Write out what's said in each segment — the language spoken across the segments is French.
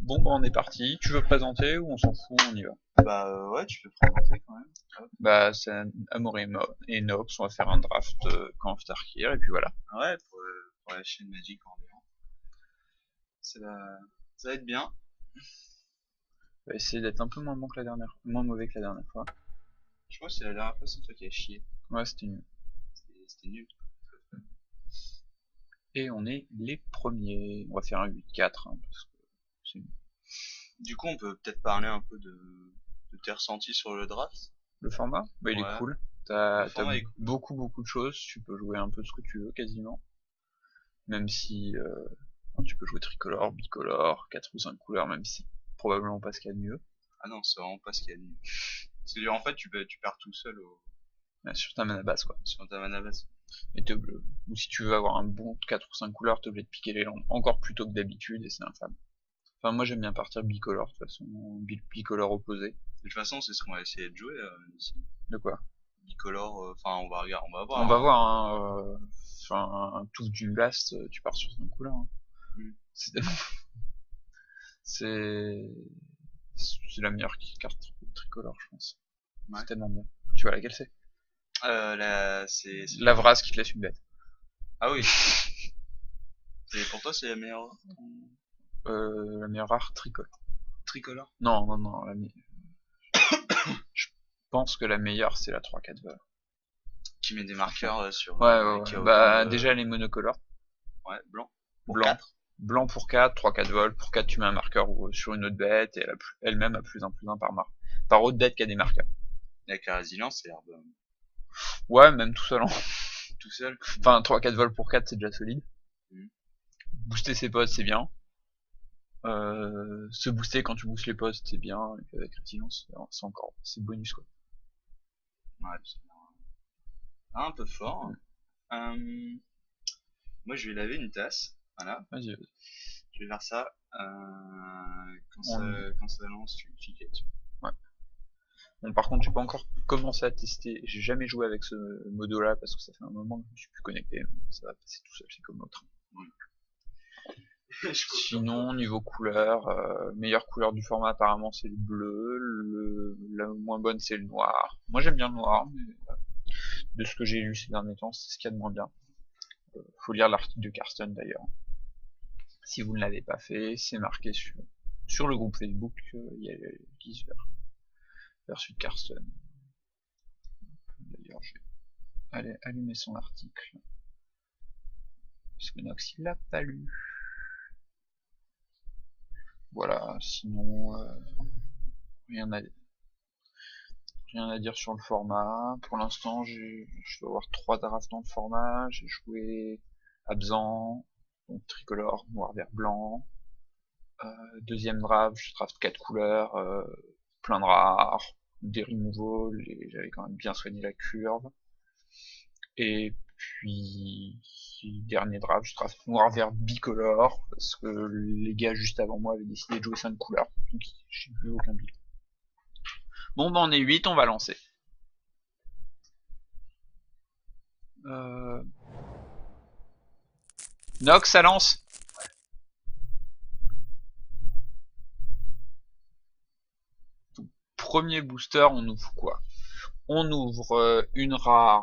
Bon bah on est parti, tu veux présenter ou on s'en fout, on y va? Ouais, tu peux présenter quand même. Hop. Bah c'est Amour et Nox, on va faire un draft quand Starkir et puis voilà. Ouais, pour la chaîne Magic Orléans. Ça va, ça va être bien. On va essayer d'être un peu moins bon que la dernière, moins mauvais que la dernière fois. Je crois que c'est la dernière fois, c'est toi qui as chié. Ouais c'était nul. C'était nul. Et on est les premiers. On va faire un 8-4 hein, parce que c'est nul. Du coup, on peut peut-être parler un peu de tes ressentis sur le draft. Le format, bah il est Ouais, cool. le T'as format est cool. beaucoup de choses, tu peux jouer un peu ce que tu veux quasiment. Même si tu peux jouer tricolore, bicolore, 4 ou 5 couleurs, même si c'est probablement pas ce qu'il y a de mieux. Ah non, c'est vraiment pas ce qu'il y a de mieux. Parce que en fait, tu pars tout seul Sur ta mana base quoi. sur ta mana base. Et ou si tu veux avoir un bon 4 ou 5 couleurs, t'es obligé de piquer les landes encore plus tôt que d'habitude et c'est infâme. Enfin moi j'aime bien partir bicolore de toute façon, bicolore opposé. De toute façon, c'est ce qu'on va essayer de jouer ici. De quoi? Bicolore, enfin, on va regarder, on va On voir. va Hein. voir hein, enfin un tout du blast, tu pars sur 5 couleurs. Hein. Mm. C'est c'est c'est la meilleure carte tricolore je pense. Ouais. C'est tellement bien. Tu vois laquelle c'est? Là, c'est. Lavras qui te laisse une bête. Ah oui. Et pour toi, c'est la meilleure La meilleure rare tricolore. tricolore. Non, je pense que la meilleure c'est la 3-4 vol. Qui met des marqueurs sur. Qui Ouais. a autant Bah de. déjà les monocolores. Ouais, blanc. Pour Blanc. 4. Blanc pour 4, 3-4 vols. Pour 4 tu mets un marqueur sur une autre bête et elle-même a plus 1 par marque. Par autre bête qui a des marqueurs. Avec la résilience, c'est l'herbe Ouais, même tout seul. tout seul. Enfin 3-4 vols pour 4 c'est déjà solide. Mhm. Booster ses potes c'est bien. Se booster quand tu boostes les postes c'est bien. Et puis avec résilience c'est bonus quoi. Ouais, c'est un peu fort. Moi, je vais laver une tasse. Voilà. Vas-y. Je vais faire ça. On... Quand ça lance, tu cliques dessus. Ouais. Bon, par contre, j'ai pas encore commencé à tester. J'ai jamais joué avec ce modo-là parce que ça fait un moment que je me suis plus connecté. Ça va passer tout seul, c'est comme l'autre. Sinon, niveau couleur, meilleure couleur du format apparemment c'est le bleu. La moins bonne c'est le noir. Moi j'aime bien le noir, mais de ce que j'ai lu ces derniers temps, c'est ce qu'il y a de moins bien. Faut lire l'article de Karsten d'ailleurs. Si vous ne l'avez pas fait, c'est marqué sur le groupe Facebook. Il y a le guise vers de Karsten. D'ailleurs, je vais aller allumer son article. Puisque Nox il l'a pas lu. Voilà, sinon rien à dire sur le format. Pour l'instant, je dois avoir 3 drafts dans le format. J'ai joué Absent, donc tricolore, noir, vert, blanc. Deuxième draft, je draft 4 couleurs, plein de rares, des removals, et j'avais quand même bien soigné la curve. Et puis, dernier draft, je draft noir, vert, bicolore, parce que les gars juste avant moi avaient décidé de jouer 5 couleurs, donc j'ai plus aucun but. Bon bah on est 8, on va lancer. Nox, ça lance. Premier booster, on ouvre quoi? On ouvre une rare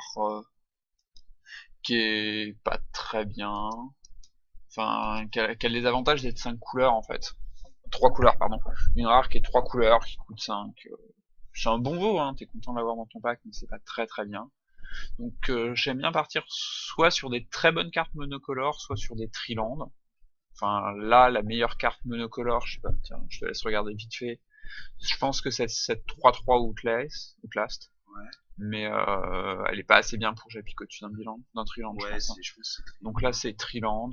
qui est pas très bien. Enfin, qui a les avantages d'être 5 couleurs en fait. 3 couleurs, pardon. Une rare qui est 3 couleurs, qui coûte 5. C'est un bon veau, hein, t'es content de l'avoir dans ton pack, mais c'est pas très bien. Donc j'aime bien partir soit sur des très bonnes cartes monocolores, soit sur des trilandes. Enfin là, la meilleure carte monocolore, je sais pas, tiens, je te laisse regarder vite fait. Je pense que c'est cette 3-3 Outlast, Ouais. mais elle est pas assez bien pour que j'applique au-dessus d'un triland, je Ouais, pense. Hein. je pense que c'est Donc là c'est triland.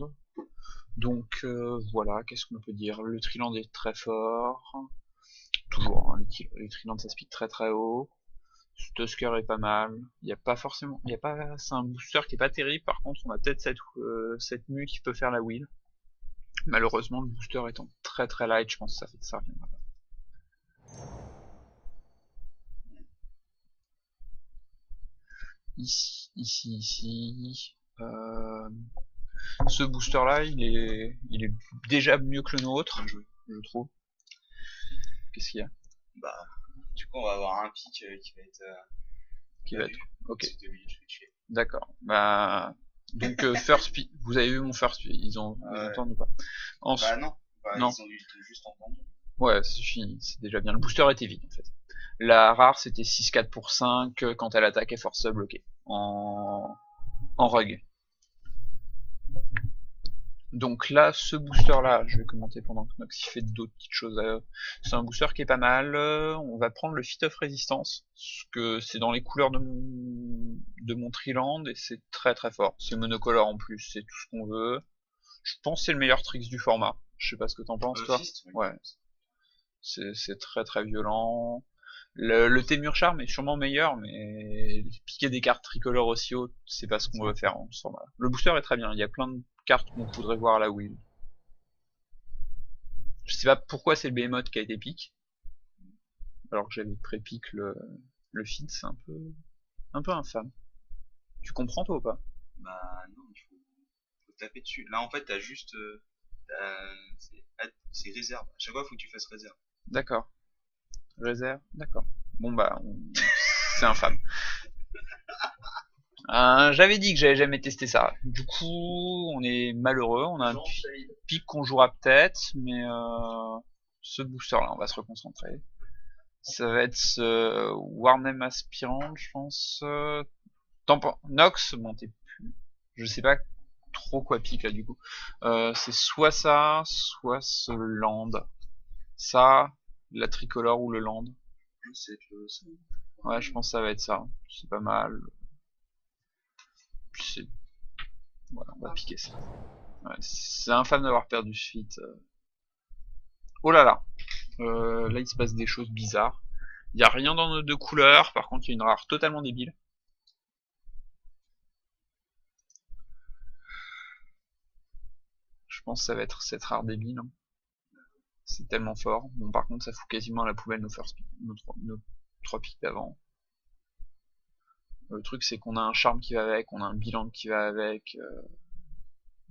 Donc voilà, qu'est-ce qu'on peut dire? Le triland est très fort. Toujours, hein, les trilands ça se pique très haut. Tusker est pas mal. Il y a pas forcément, il y a pas, c'est un booster qui est pas terrible. Par contre, on a peut-être cette mue qui peut faire la wheel. Malheureusement, le booster étant très light, je pense que ça reviendra pas. Ici. Ce booster là, il est déjà mieux que le nôtre, je trouve. Qu'est-ce qu'il y a? Bah, du coup, on va avoir un pic qui va être. Qui va être... Ok, C'est 2000 switchés. d'accord. Bah... Donc first pick, vous avez vu mon first pick, ils ont Ouais. entendu ou pas? Bah non, bah, Non. ils ont juste entendu. Ouais, c'est fini, c'est déjà bien. Le booster était vide en fait. La rare c'était 6-4 pour 5 quand elle attaque et force bloquée. En rug. Donc là, ce booster là, je vais commenter pendant que Nox il fait d'autres petites choses. C'est un booster qui est pas mal. On va prendre le Fit of Resistance, parce que c'est dans les couleurs de mon Triland et c'est très très fort. C'est monocolore en plus, c'est tout ce qu'on veut. Je pense que c'est le meilleur tricks du format. Je sais pas ce que t'en penses toi. Fist, oui. Ouais. C'est très très violent. Le Témur Charme est sûrement meilleur, mais piquer des cartes tricolores aussi hautes, c'est pas ce qu'on veut faire en ce format. Le booster est très bien, il y a plein de cartes qu'on voudrait voir à la wheel. Je sais pas pourquoi c'est le Behemoth qui a été pique, alors que j'avais pré-pique le feed, c'est un peu infâme. Tu comprends toi ou pas? Bah non, faut taper dessus. Là, en fait, t'as juste. C'est réserve. À chaque fois, faut que tu fasses réserve. D'accord. Réserve, d'accord. Bon bah, c'est infâme. J'avais dit que j'avais jamais testé ça. Du coup, on est malheureux. On a un pic qu'on jouera peut-être, mais ce booster-là, on va se reconcentrer. Ça va être ce Warname Aspirant, je pense. Nox, bon, je sais pas trop quoi pique là du coup. C'est soit ça, soit ce land. Ça, la tricolore ou le land. Ouais, je pense que ça va être ça. C'est pas mal. Voilà, on va piquer ça. Ouais, c'est infâme d'avoir perdu ce feat. Oh là là. Là, il se passe des choses bizarres. Il y a rien dans nos deux couleurs. Par contre, il y a une rare totalement débile. Je pense que ça va être cette rare débile. Hein. C'est tellement fort. Bon, par contre, ça fout quasiment à la poubelle nos 3 pics d'avant. Le truc, c'est qu'on a un charme qui va avec, on a un bilan qui va avec.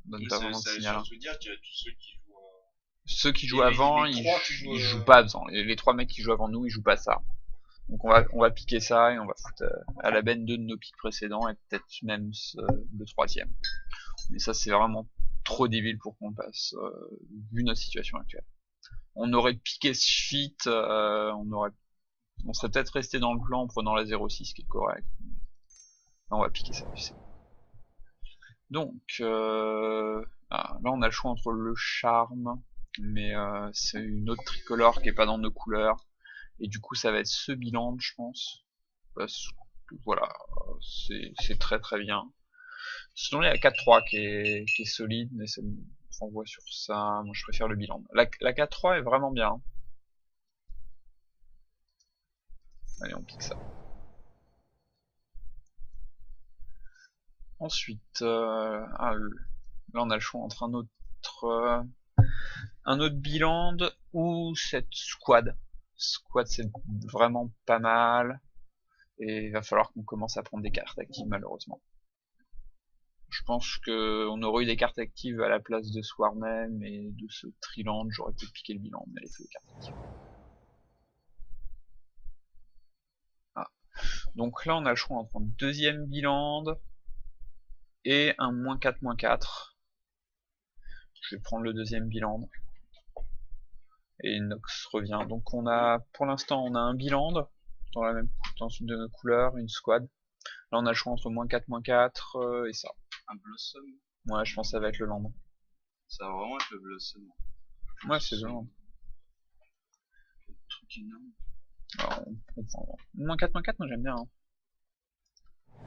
Donne pas vraiment de signal. Ça veut surtout dire que tous ceux qui jouent avant, ils jouent pas avant. Les 3 mecs qui jouent avant nous, ils jouent pas ça. Donc on va piquer ça et on va foutre à la benne 2 de nos pics précédents et peut-être même le troisième. Mais ça c'est vraiment trop débile pour qu'on passe, vu notre situation actuelle. On aurait piqué ce feat, on serait peut-être resté dans le plan en prenant la 0,6 qui est correct. Là, on va piquer ça, tu sais. Donc là on a le choix entre le charme, mais c'est une autre tricolore qui est pas dans nos couleurs. Et du coup ça va être ce bilan je pense. Parce que voilà, c'est très très bien. Sinon il y a la 4-3 qui est solide, mais ça me renvoie sur ça. Moi je préfère le bilan. La 4-3 est vraiment bien. Allez on pique ça. Ensuite, là on a le choix entre un autre bilan ou cette squad. Squad c'est vraiment pas mal. Et il va falloir qu'on commence à prendre des cartes actives malheureusement. Je pense qu'on aurait eu des cartes actives à la place de Swarnem et de ce Triland, j'aurais pu piquer le bilan, mais elle fait les cartes actives. Ah. Donc là on a le choix entre un deuxième bilan et un -4/-4. Je vais prendre le deuxième bilan. Et Nox revient. Donc on a, pour l'instant, on a un bilan dans une de nos couleurs, une squad. Là on a le choix entre -4/-4 et ça. Un Blossom. Ouais, je pense que ça va être le land. Ça va vraiment être le Blossom. Ouais, c'est le land. Truc énorme. Alors, on prend -4/-4, moi j'aime bien. Hein.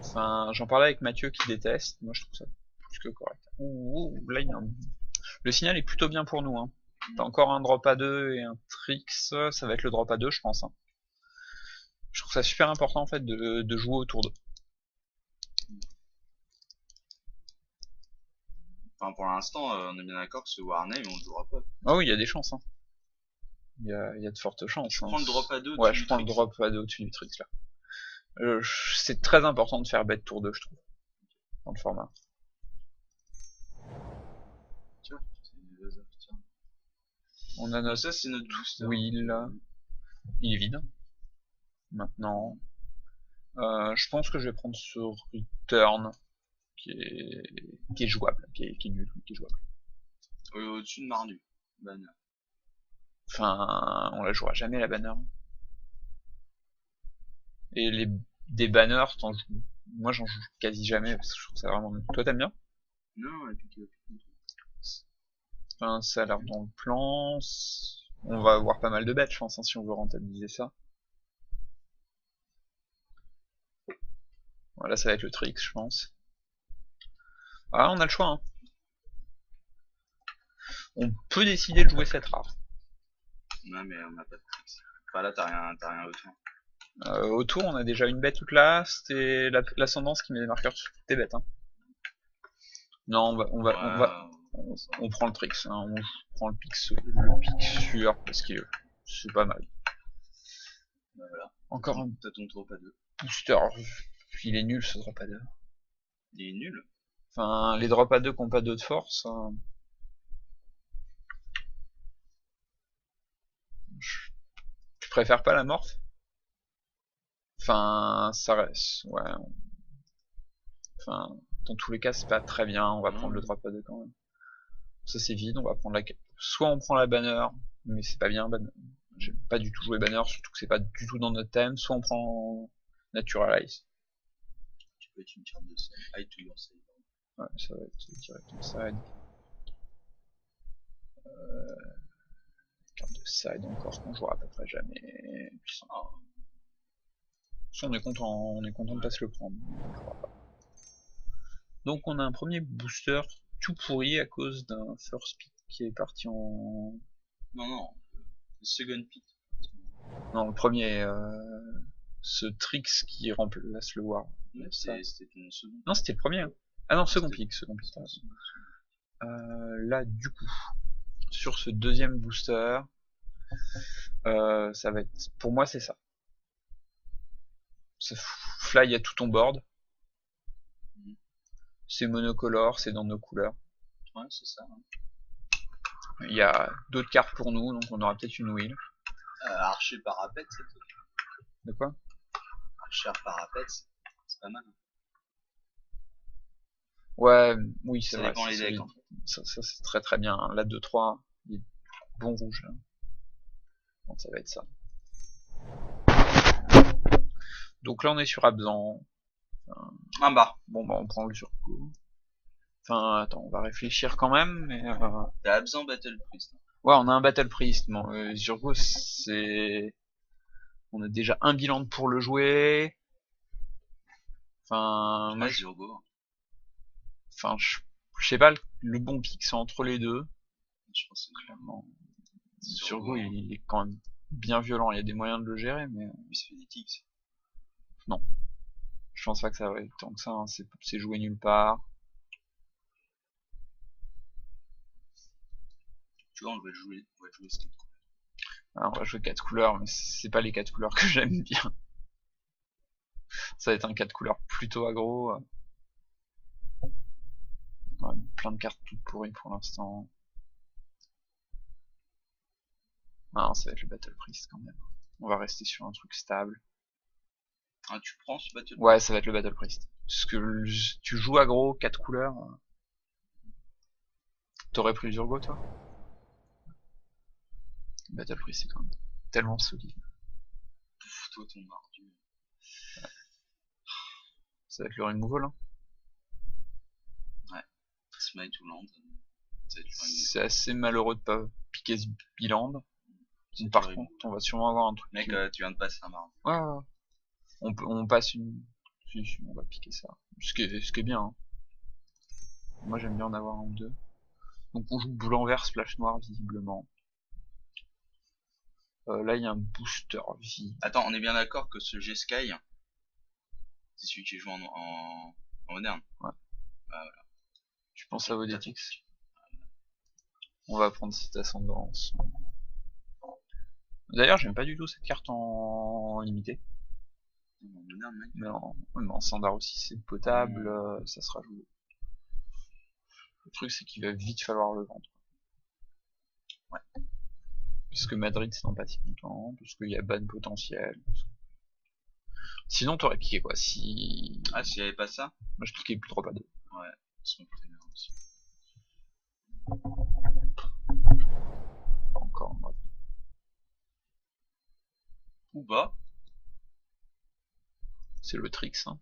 Enfin, j'en parlais avec Mathieu qui déteste. Moi je trouve ça plus que correct. Ouh, là il y a le signal est plutôt bien pour nous. Hein. T'as encore un drop à 2 et un tricks, ça va être le drop à 2 je pense. Hein. Je trouve ça super important en fait de jouer autour d'eux. Enfin, pour l'instant, on est bien d'accord que ce Warname, on le jouera pas. Ah oui, il y a des chances. Hein. Il y a de fortes chances. Tu prends le drop à 2 ouais, je prends le drop à 2 au-dessus du tricks là. C'est très important de faire bet tour 2 je trouve. Dans le format. Tiens, c'est une tiens. On a notre ça, c'est notre booster. wheel. il est vide. Maintenant, je pense que je vais prendre ce return qui est jouable, qui est nul, qui est jouable. Au-dessus de Mardu. Banner. Enfin, on la jouera jamais la banner. Et des banners, moi j'en joue quasi jamais parce que je trouve ça vraiment nul. Toi t'aimes bien? Non, elle pique. Enfin, ça a l'air dans le plan. On va avoir pas mal de bêtes, je pense, hein, si on veut rentabiliser ça. Voilà, ça va être le trick, je pense. Ah, on a le choix, hein. On peut décider de jouer cette rare. Non, mais on n'a pas de tricks. Enfin, là, t'as rien autour. Autour, on a déjà une bête toute là, c'était l'ascendance qui met des marqueurs sur toutes tes bêtes. Hein. Non, on prend le tricks, hein, on prend le pic sûr parce que c'est pas mal. Bah voilà. Encore un T'as ton tour pas 2. booster, il est nul ce drop à 2. Il est nul. Enfin, les drops à 2 qui n'ont pas 2 de force. Je préfère pas la morph. Enfin, ça reste. Ouais. Enfin, dans tous les cas, c'est pas très bien. On va prendre le drop à 2 quand même. Ça c'est vide, on va prendre la. Soit on prend la banner, mais c'est pas bien. J'aime pas du tout jouer banner, surtout que c'est pas du tout dans notre thème. Soit on prend Naturalize. Tu peux être une carte de side. Hide to your side. Ouais, ça va être directement side. Carte de side encore qu'on jouera à peu près jamais. Puissant. Ça, on est content de pas se le prendre. Donc on a un premier booster tout pourri à cause d'un first pick qui est parti en. Non, le second pick. Non, le premier, ce Trix qui remplace le War. C'était ton second. Non, c'était le premier. Hein. Ah non, second pick. Là, du coup, sur ce deuxième booster, ça va être, pour moi, c'est ça. Ça fly à tout ton board. C'est monocolore, c'est dans nos couleurs. Ouais, c'est ça. Hein. Il y a d'autres cartes pour nous, donc on aura peut-être une wheel. Archer parapet, c'est tout. De quoi? Archer parapet, c'est pas mal. Ouais, oui, c'est vrai. Ça dépend les decks, en fait. Ça c'est très très bien. Hein. Là, 2-3, il est bon rouge. Là. Donc, ça va être ça. Donc là, on est sur Abzan. Un bar. Bon, bah, on prend le surcoût. Enfin, attends, on va réfléchir quand même, mais. T'as Abzan Battle Priest. Ouais, on a un Battle Priest. Bon, Zurgo, c'est. On a déjà un bilan pour le jouer. Enfin, moi, Zurgo. Enfin, je sais pas, le bon pic c'est entre les deux. Je pense que clairement. Zurgo, il est quand même bien violent. Il y a des moyens de le gérer, mais. Il se fait des ticks. Non. Je pense pas que ça va être tant que ça. Hein. C'est joué nulle part. Tu vois, on va jouer ce kit. Alors, on va jouer 4 couleurs, mais c'est pas les 4 couleurs que j'aime bien. Ça va être un 4 couleurs plutôt aggro. Ouais, plein de cartes toutes pourries pour l'instant. Non, ça va être le Battle Priest quand même. On va rester sur un truc stable. Ah, tu prends ce Battle Priest? Ouais, ça va être le Battle Priest. Parce que tu joues aggro, 4 couleurs. T'aurais pris le Zurgo, toi? Battle Priest, c'est quand même tellement solide. Pouf, toi, ton mardu. Ouais. Ça va être le removal, hein. Ouais. Smite ou land. C'est assez malheureux de pas piquer ce biland. Par contre, on va sûrement avoir un truc. Mec, tu viens de passer un marde. Ouais. On passe une. Si, on va piquer ça. Ce qui est bien. Hein. Moi j'aime bien en avoir un ou deux. Donc on joue blanc vert splash noir visiblement. Là il y a un booster vie. Attends, on est bien d'accord que ce G-Sky, c'est celui qui joue en moderne. Ouais. Bah, voilà. Je pense à Vodetix. On va prendre cette ascendance. D'ailleurs j'aime pas du tout cette carte en limité. En moderne, mec. Mais en standard aussi c'est potable, ça sera joué. Le truc c'est qu'il va vite falloir le vendre. Ouais. Parce que Madrid c'est dans pas si longtemps, parce qu'il y a ban potentiel. Sinon t'aurais piqué quoi, si... Ah, s'il y avait pas ça? Moi je piquais plus 3 pas 2. Ouais, ils sont très bien aussi. Pas encore, moi. Ou bas. C'est le tricks hein.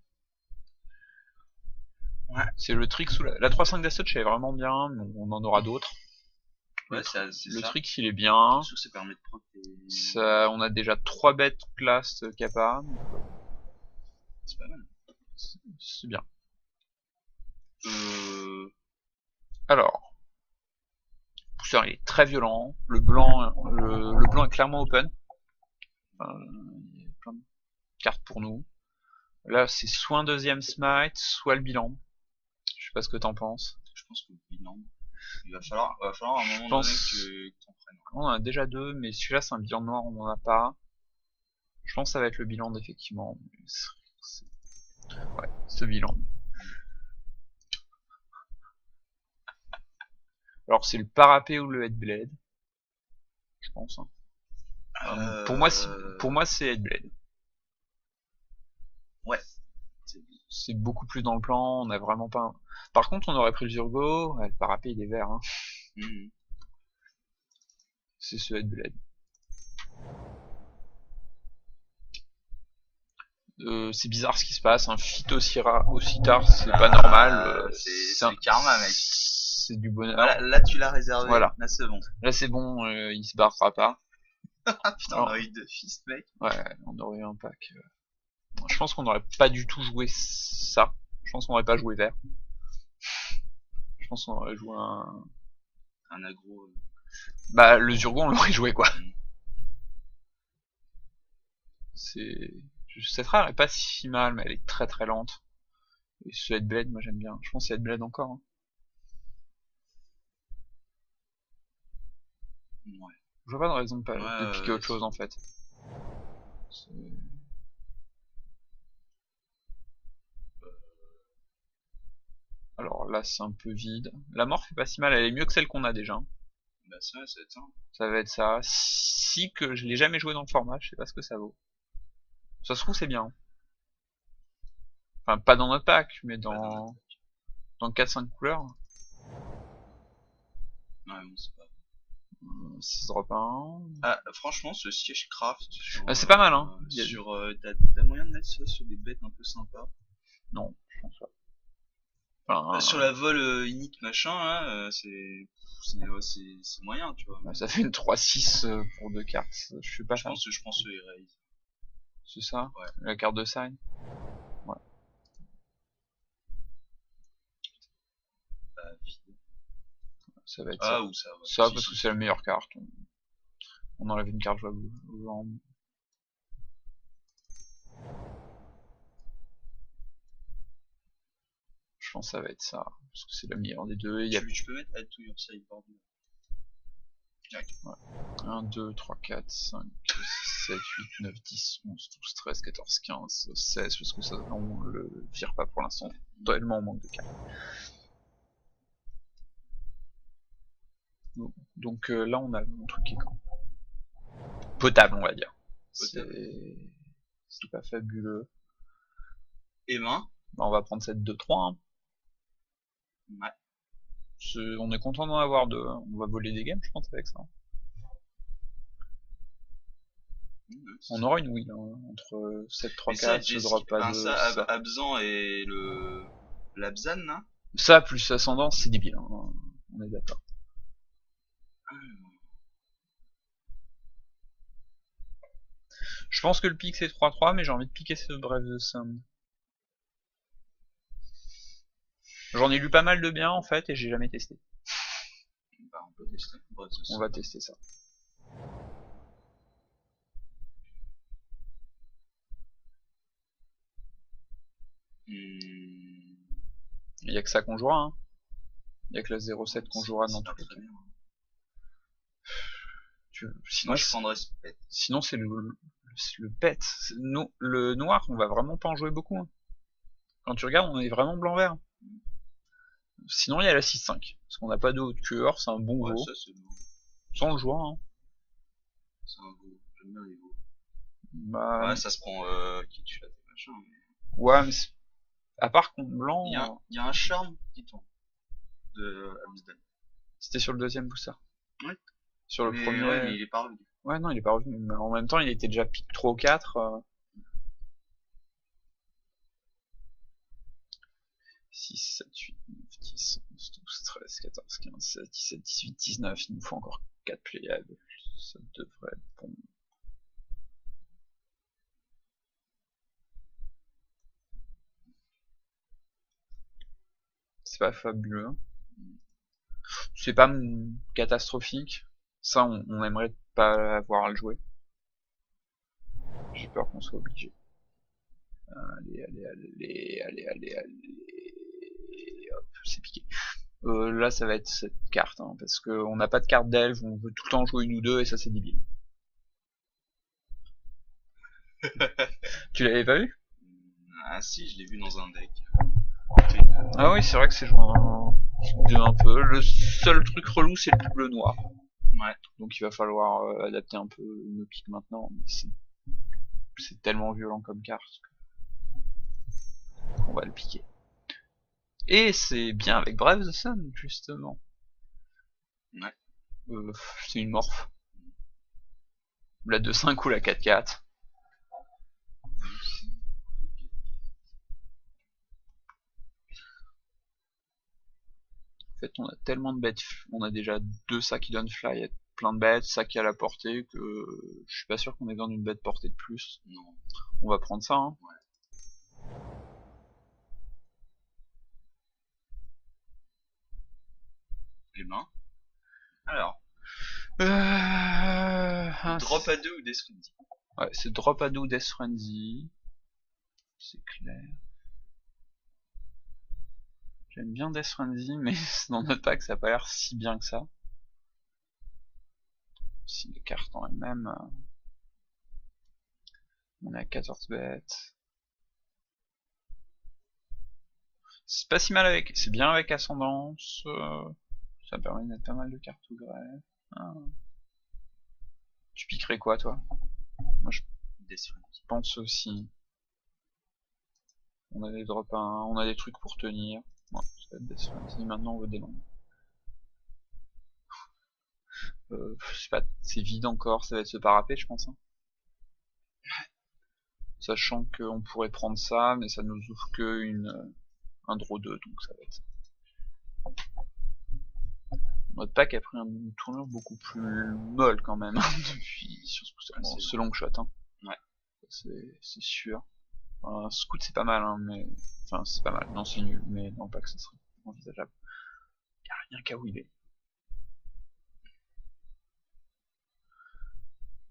Ouais. C'est le tricks ou la 3-5 d'assaut elle est vraiment bien, mais on en aura d'autres. Ouais, c'est Le ça. tricks il est bien. Surtout que ça permet de proc tes... Ça, on a déjà 3 bêtes classe kappa. C'est pas mal. C'est bien. Euh... Alors, pousseur il est très violent. Le blanc est clairement open. Il y a plein de cartes pour nous. Là c'est soit un deuxième smite, soit le bilan. Je sais pas ce que t'en penses. Je pense que le bilan, il va falloir à un moment pense- donné que t'en prennes. On en a déjà 2, mais celui-là c'est un bilan noir, on en a pas. Je pense que ça va être le bilan effectivement. Ouais, ce bilan. Alors c'est le parapet ou le headblade. Je pense. Hein. Pour moi c'est headblade. Ouais. C'est beaucoup plus dans le plan, on a vraiment pas... Par contre on aurait pris le Zurgo, ouais, le parapet il est vert. Hein. C'est ce headblade. C'est bizarre ce qui se passe, un fit aussi tard, c'est pas normal. C'est un karma, mec. C'est du bonheur. Voilà, là tu l'as réservé, voilà. Là c'est bon. Là c'est bon, il se barrera pas. Putain, on aurait eu 2 fist, mec. Ouais, on aurait eu un pack. Je pense qu'on aurait pas du tout joué ça. Je pense qu'on aurait pas joué vert. Je pense qu'on aurait joué un aggro. Bah le Zurgo on l'aurait joué quoi. C'est... Cette rare est pas si mal, mais elle est très très lente. Et ce Headblade, moi j'aime bien. Je pense qu'il y a Headblade encore. Hein. Ouais. Je vois pas de raison de piquer autre chose en fait. Alors là c'est un peu vide. La mort fait pas si mal, elle est mieux que celle qu'on a déjà. Bah ça va être ça. Ça va être ça. Si que je l'ai jamais joué dans le format, je sais pas ce que ça vaut. Ça se trouve c'est bien. Enfin pas dans notre pack, mais dans 4-5 couleurs. Ouais bon c'est pas. 6 drop 1. Ah franchement ce siège craft c'est pas mal hein. T'as moyen de mettre ça sur des bêtes un peu sympas? Non, je pense pas. Enfin, sur la vol unique machin hein, c'est moyen tu vois. Ça fait une 3-6 pour 2 cartes. Je suis pas je pense Erase. C'est ça? Ouais. La carte de sign? Ouais. Ça va être ça. Ou ça, ouais. Ça parce que c'est la meilleure carte. On enlève une carte jouable aux jambes. Je pense que ça va être ça. Parce que c'est la meilleure des deux. Tu peux mettre Add to your sideboard. Ouais. 1, 2, 3, 4, 5, 7, 8, 9, 10, 11, 12, 13, 14, 15, 16, parce que ça, on le vire pas pour l'instant. Tellement on manque de cartes. Donc là on a un truc qui est potable on va dire. C'est pas fabuleux. Et main bah, on va prendre cette 2-3. Hein. Ouais. On est content d'en avoir deux. On va voler des games je pense avec ça. On aura une wheel hein, entre 7, 3, 4, ce drop pas de... Abzan et l'Abzan là. Ça plus ascendance c'est débile, hein. On est d'accord. Je pense que le pic c'est 3-3 mais j'ai envie de piquer ce Brave the Sun. J'en ai lu pas mal de bien en fait et j'ai jamais testé. Bah, on peut tester. On va tester ça. Il y a que ça qu'on jouera. Hein. Il y a que la 07 qu'on jouera dans tous les cas. Sinon, moi je prendrais ce pet. Sinon c'est le pet. Le noir on va vraiment pas en jouer beaucoup. Hein. Quand tu regardes on est vraiment blanc-vert. Sinon il y a la 6-5. Parce qu'on n'a pas de haute cure, c'est un bon veau. Ça, sans le joueur. Hein. C'est un veau. J'aime bien les veaux. Bah, Ouais, ça se prend qui tue et machin. Mais... ouais, mais à part contre blanc, Il y a un charme qui tombe de Amsden. c'était sur le deuxième booster. Ouais. Sur le Mais premier. ouais, mais il est pas revenu. Ouais, non, il est pas revenu. Mais en même temps, il était déjà pick 3 ou 4. 6, 7, 8, 9, 10, 11, 12, 13, 14, 15, 16, 17, 18, 19. Il nous faut encore 4 playables. Ça devrait être bon. C'est pas fabuleux. C'est pas catastrophique. Ça, on aimerait pas avoir à le jouer. J'ai peur qu'on soit obligé. Allez, allez, allez, allez, allez, allez. Hop, c'est piqué. Là, ça va être cette carte, hein, parce qu'on n'a pas de carte d'elfe, on veut tout le temps jouer une ou deux, et ça, c'est débile. Tu l'avais pas vu? Ah si, je l'ai vu dans un deck. Ah oui, c'est vrai que c'est joué un peu. Le seul truc relou, c'est le double noir. Ouais. Donc il va falloir adapter un peu nos pics maintenant, mais c'est tellement violent comme carte qu'on va le piquer. Et c'est bien avec Brave the Sun, justement. Ouais. C'est une morph. La 2-5 ou la 4-4. En fait, on a tellement de bêtes, on a déjà 2 sacs qui donnent fly, et plein de bêtes, ça qui a la portée, que je suis pas sûr qu'on ait besoin d'une bête portée de plus. Non. On va prendre ça, hein. Ouais. Les mains. Alors. Drop à 2 ou Death Frenzy. Ouais, c'est drop à 2 ou Death Frenzy. C'est clair. J'aime bien Death Frenzy, mais dans notre pack, ça a pas l'air si bien que ça. Si les cartes en elles-mêmes... on est à 14 bêtes. C'est pas si mal avec... C'est bien avec Ascendance. Ça permet de mettre pas mal de cartes au greffe. Ah. Tu piquerais quoi, toi? Moi, je pense aussi. On a des drop 1, on a des trucs pour tenir. Ouais, ça va être Death Frenzy. Maintenant, on veut des langues. Je sais pas, c'est vide encore, ça va être ce parapet, je pense. Hein. Sachant qu'on pourrait prendre ça, mais ça nous ouvre que un draw 2, donc ça va être ça. Notre pack a pris une tournure beaucoup plus molle quand même depuis sur ce booster. Bon, ce long shot, hein. Ouais. C'est sûr. Un scout c'est pas mal, hein, mais enfin c'est pas mal. Non, c'est nul, mais non pas que ce serait envisageable. Y'a rien qu'à où il est.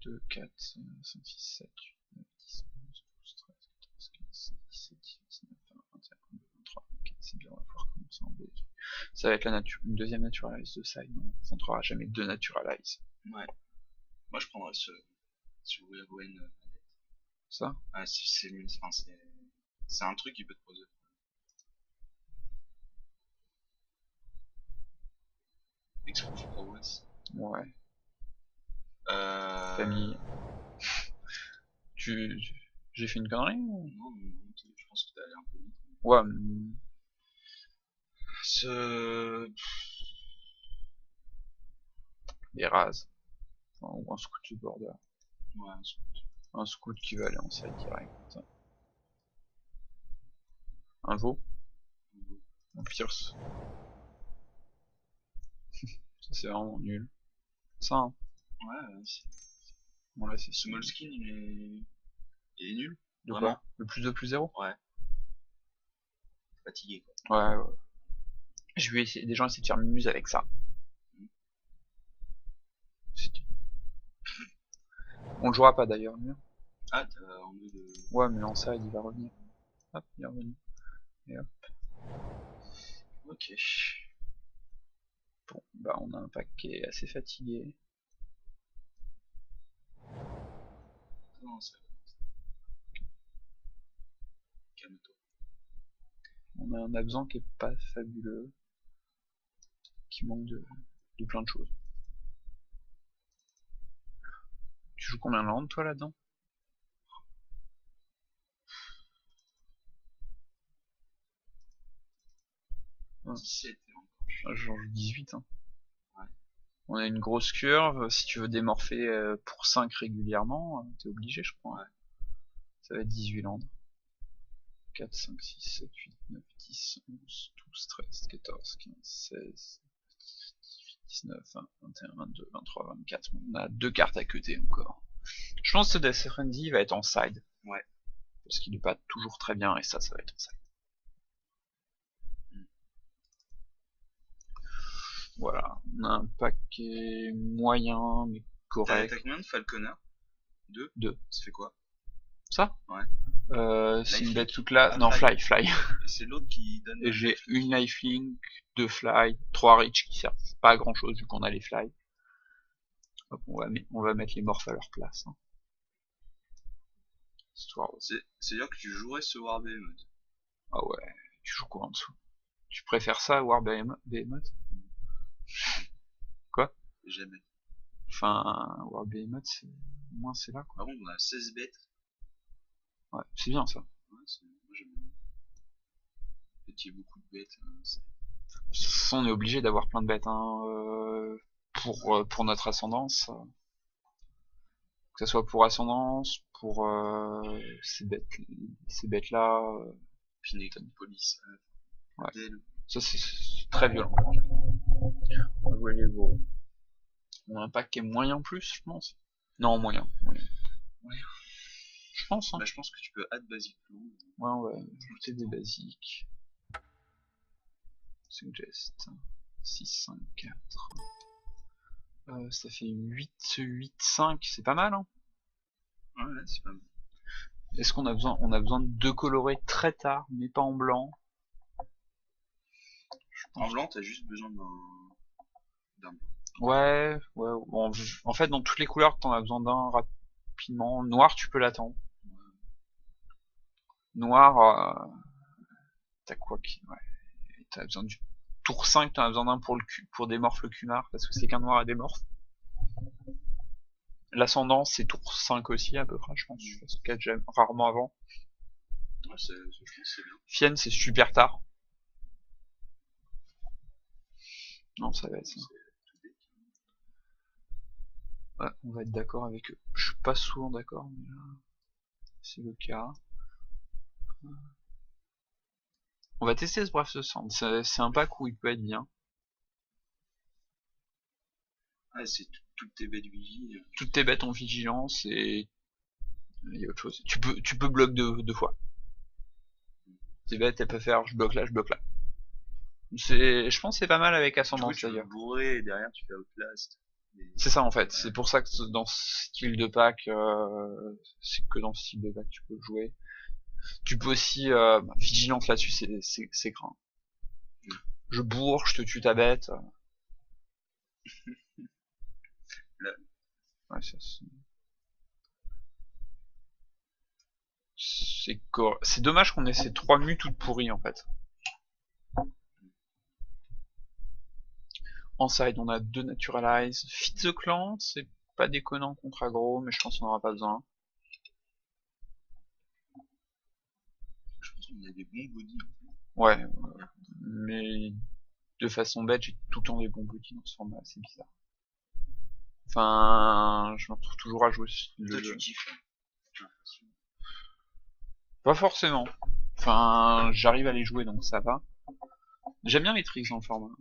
2, 4, 5, 6, 7, 8, 9, 10, 11, 12, 13, 14, 15, 16, 17, 18, 19, 20, 21, 22, 23, 24, c'est bien, on va pouvoir commencer à enlever des trucs. Ça va être une deuxième naturalize de side, non, ça n'entrera jamais deux naturalize. Ouais. Moi je prendrais ce Gwen. Ça? Ah si c'est nul, enfin, c'est un truc qui peut te poser. Exproof Prowess. Ouais. Euh... Famille. J'ai fait une connerie ou... Non, je pense que t'es allé un peu vite. Ouais. Les rases. Enfin, ou un scout de border. Ouais, un scout. Un scout qui va aller en side direct. Un veau. Un pierce. C'est vraiment nul. Ça, hein. Ouais, Bon, là, c'est ce Moleskin, il est nul. De Vraiment. quoi? Le plus 2 plus 0? Ouais. Fatigué, quoi. Ouais, ouais. Je vais essayer, des gens essaient de faire muse avec ça. On le jouera pas d'ailleurs, mieux. Ah, t'as envie de... Ouais, mais en side, il va revenir. Hop, il est revenu. Et hop. Ok. Bon, bah on a un pack qui est assez fatigué. Non, c'est... Calme-toi. On a un absent qui est pas fabuleux. Qui manque de plein de choses. Tu joues combien de landes toi là-dedans? 17 J'en joue 18. Hein. Ouais. On a une grosse curve, si tu veux démorpher pour 5 régulièrement, t'es obligé je crois. Ouais. Ça va être 18 landes. 4, 5, 6, 7, 8, 9, 10, 11, 12, 13, 14, 15, 16, 19, 20, 21, 22, 23, 24. On a 2 cartes à cuter encore. Je pense que Death Stranding va être en side. Ouais. Parce qu'il est pas toujours très bien et ça va être en side. Voilà, on a un paquet moyen mais correct. T'as combien de Falconer? 2. 2. Ça fait quoi? Ça? Ouais. C'est une bête toute là. là. Non, fly. Et c'est l'autre qui donne. Et j'ai une lifelink, 2 fly, 3 reach qui servent pas à grand chose vu qu'on a les fly. Hop, on va mettre les morphs à leur place. Hein. Histoire. C'est-à-dire que tu jouerais ce War Behemoth. Ah ouais, tu joues quoi en dessous? Tu préfères ça à War Behemoth? Quoi? Jamais. Enfin, War Behemoth, au moins c'est là quoi. Par contre, on a 16 bêtes. Ouais, c'est bien ça. Ouais, moi j'aime bien. En fait, il y a beaucoup de bêtes. De toute façon, on est obligé d'avoir plein de bêtes hein, pour notre ascendance. Que ce soit pour ascendance, pour ces bêtes là. Pinecton Police. Ouais. Del. Ça c'est très violent. On va jouer les gros. On a un pack qui est moyen plus, je pense. Non, moyen. Je pense. Hein. Bah, je pense que tu peux add basic blue. Ouais, on va ajouter des basiques. Suggest. 6, 5, 4. Ça fait 8, 8, 5. C'est pas mal, hein. Ouais, c'est pas mal. Est-ce qu'on a besoin? On a besoin de 2 colorés très tard, mais pas en blanc. En blanc, t'as juste besoin d'un. Ouais. Bon, en fait, dans toutes les couleurs, t'en as besoin d'un rapidement. Noir, tu peux l'attendre. Noir, t'as quoi qui. Ouais. T'as besoin du tour 5, t'en as besoin d'un pour démorph le Kumar, parce que c'est qu'un noir à démorph. L'ascendant, c'est tour 5 aussi, à peu près, je pense. Je fais 4 gemmes, rarement avant. Ouais, je pense que c'est bien. Fienne, c'est super tard. Non, ça va être ça. Ouais, on va être d'accord avec eux. Je suis pas souvent d'accord, mais là, c'est le cas. On va tester ce Brave Sand. C'est un pack où il peut être bien. Ah, c'est toutes tes bêtes vigie. Toutes tes bêtes ont vigilance et il y a autre chose. Tu peux bloquer deux fois. Tes bêtes, elles peuvent faire je bloque là, je bloque là. Je pense que c'est pas mal avec Ascendance Tu d'ailleurs. peux bourrer et derrière tu fais Outlast. C'est ça en fait. C'est pour ça que dans ce style de pack, c'est que dans ce style de pack tu peux jouer. Tu peux aussi vigilance là-dessus, c'est craint. Je bourre, je te tue ta bête. Ouais, c'est dommage qu'on ait ces 3 mus toutes pourries en fait. En side, on a 2 Naturalize. Fit the Clan, c'est pas déconnant contre aggro, mais je pense qu'on aura pas besoin. Je pense qu'on a des bons bodies. Ouais, mais de façon bête, j'ai tout le temps des bons bodies dans ce format, c'est bizarre. Enfin, je me retrouve toujours à jouer Toi, tu kiffes. Pas forcément. Enfin, j'arrive à les jouer donc ça va. J'aime bien les tricks dans le format.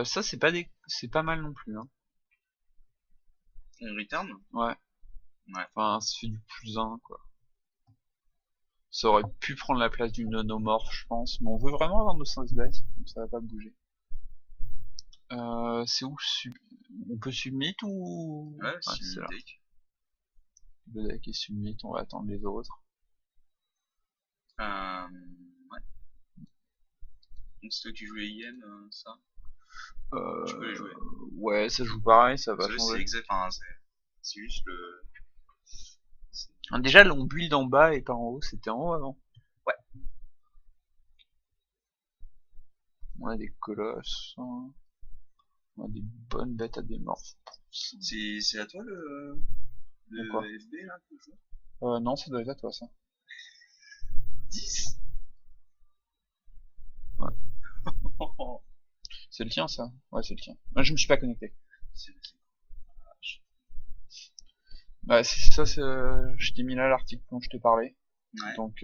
Ça c'est pas mal non plus. Hein. On return? Ouais. Ouais. Enfin, ça fait du +1 quoi. Ça aurait pu prendre la place d'une nonomorphe, je pense. Mais on veut vraiment avoir nos 5 bêtes, donc ça va pas bouger. C'est où on peut submit ou... Ouais, c'est là. deck. Le deck est submit, on va attendre les autres. Ouais. Donc c'est toi qui jouais IM, ça? Tu peux les jouer. Ouais, ça joue pareil, ça va changer. C'est exact, enfin, c'est juste le... Déjà, l'on build en bas et pas en haut, c'était en haut avant. Ouais. On a des colosses. On a des bonnes bêtes à démorph. C'est à toi le... Pourquoi? Le FB là que je joue. Non, ça doit être à toi ça. 10. Ouais. C'est le tien ça? Ouais, c'est le tien. Moi, je me suis pas connecté. C'est Ouais, c'est ça, je t'ai mis là l'article dont je t'ai parlé. ouais. Donc,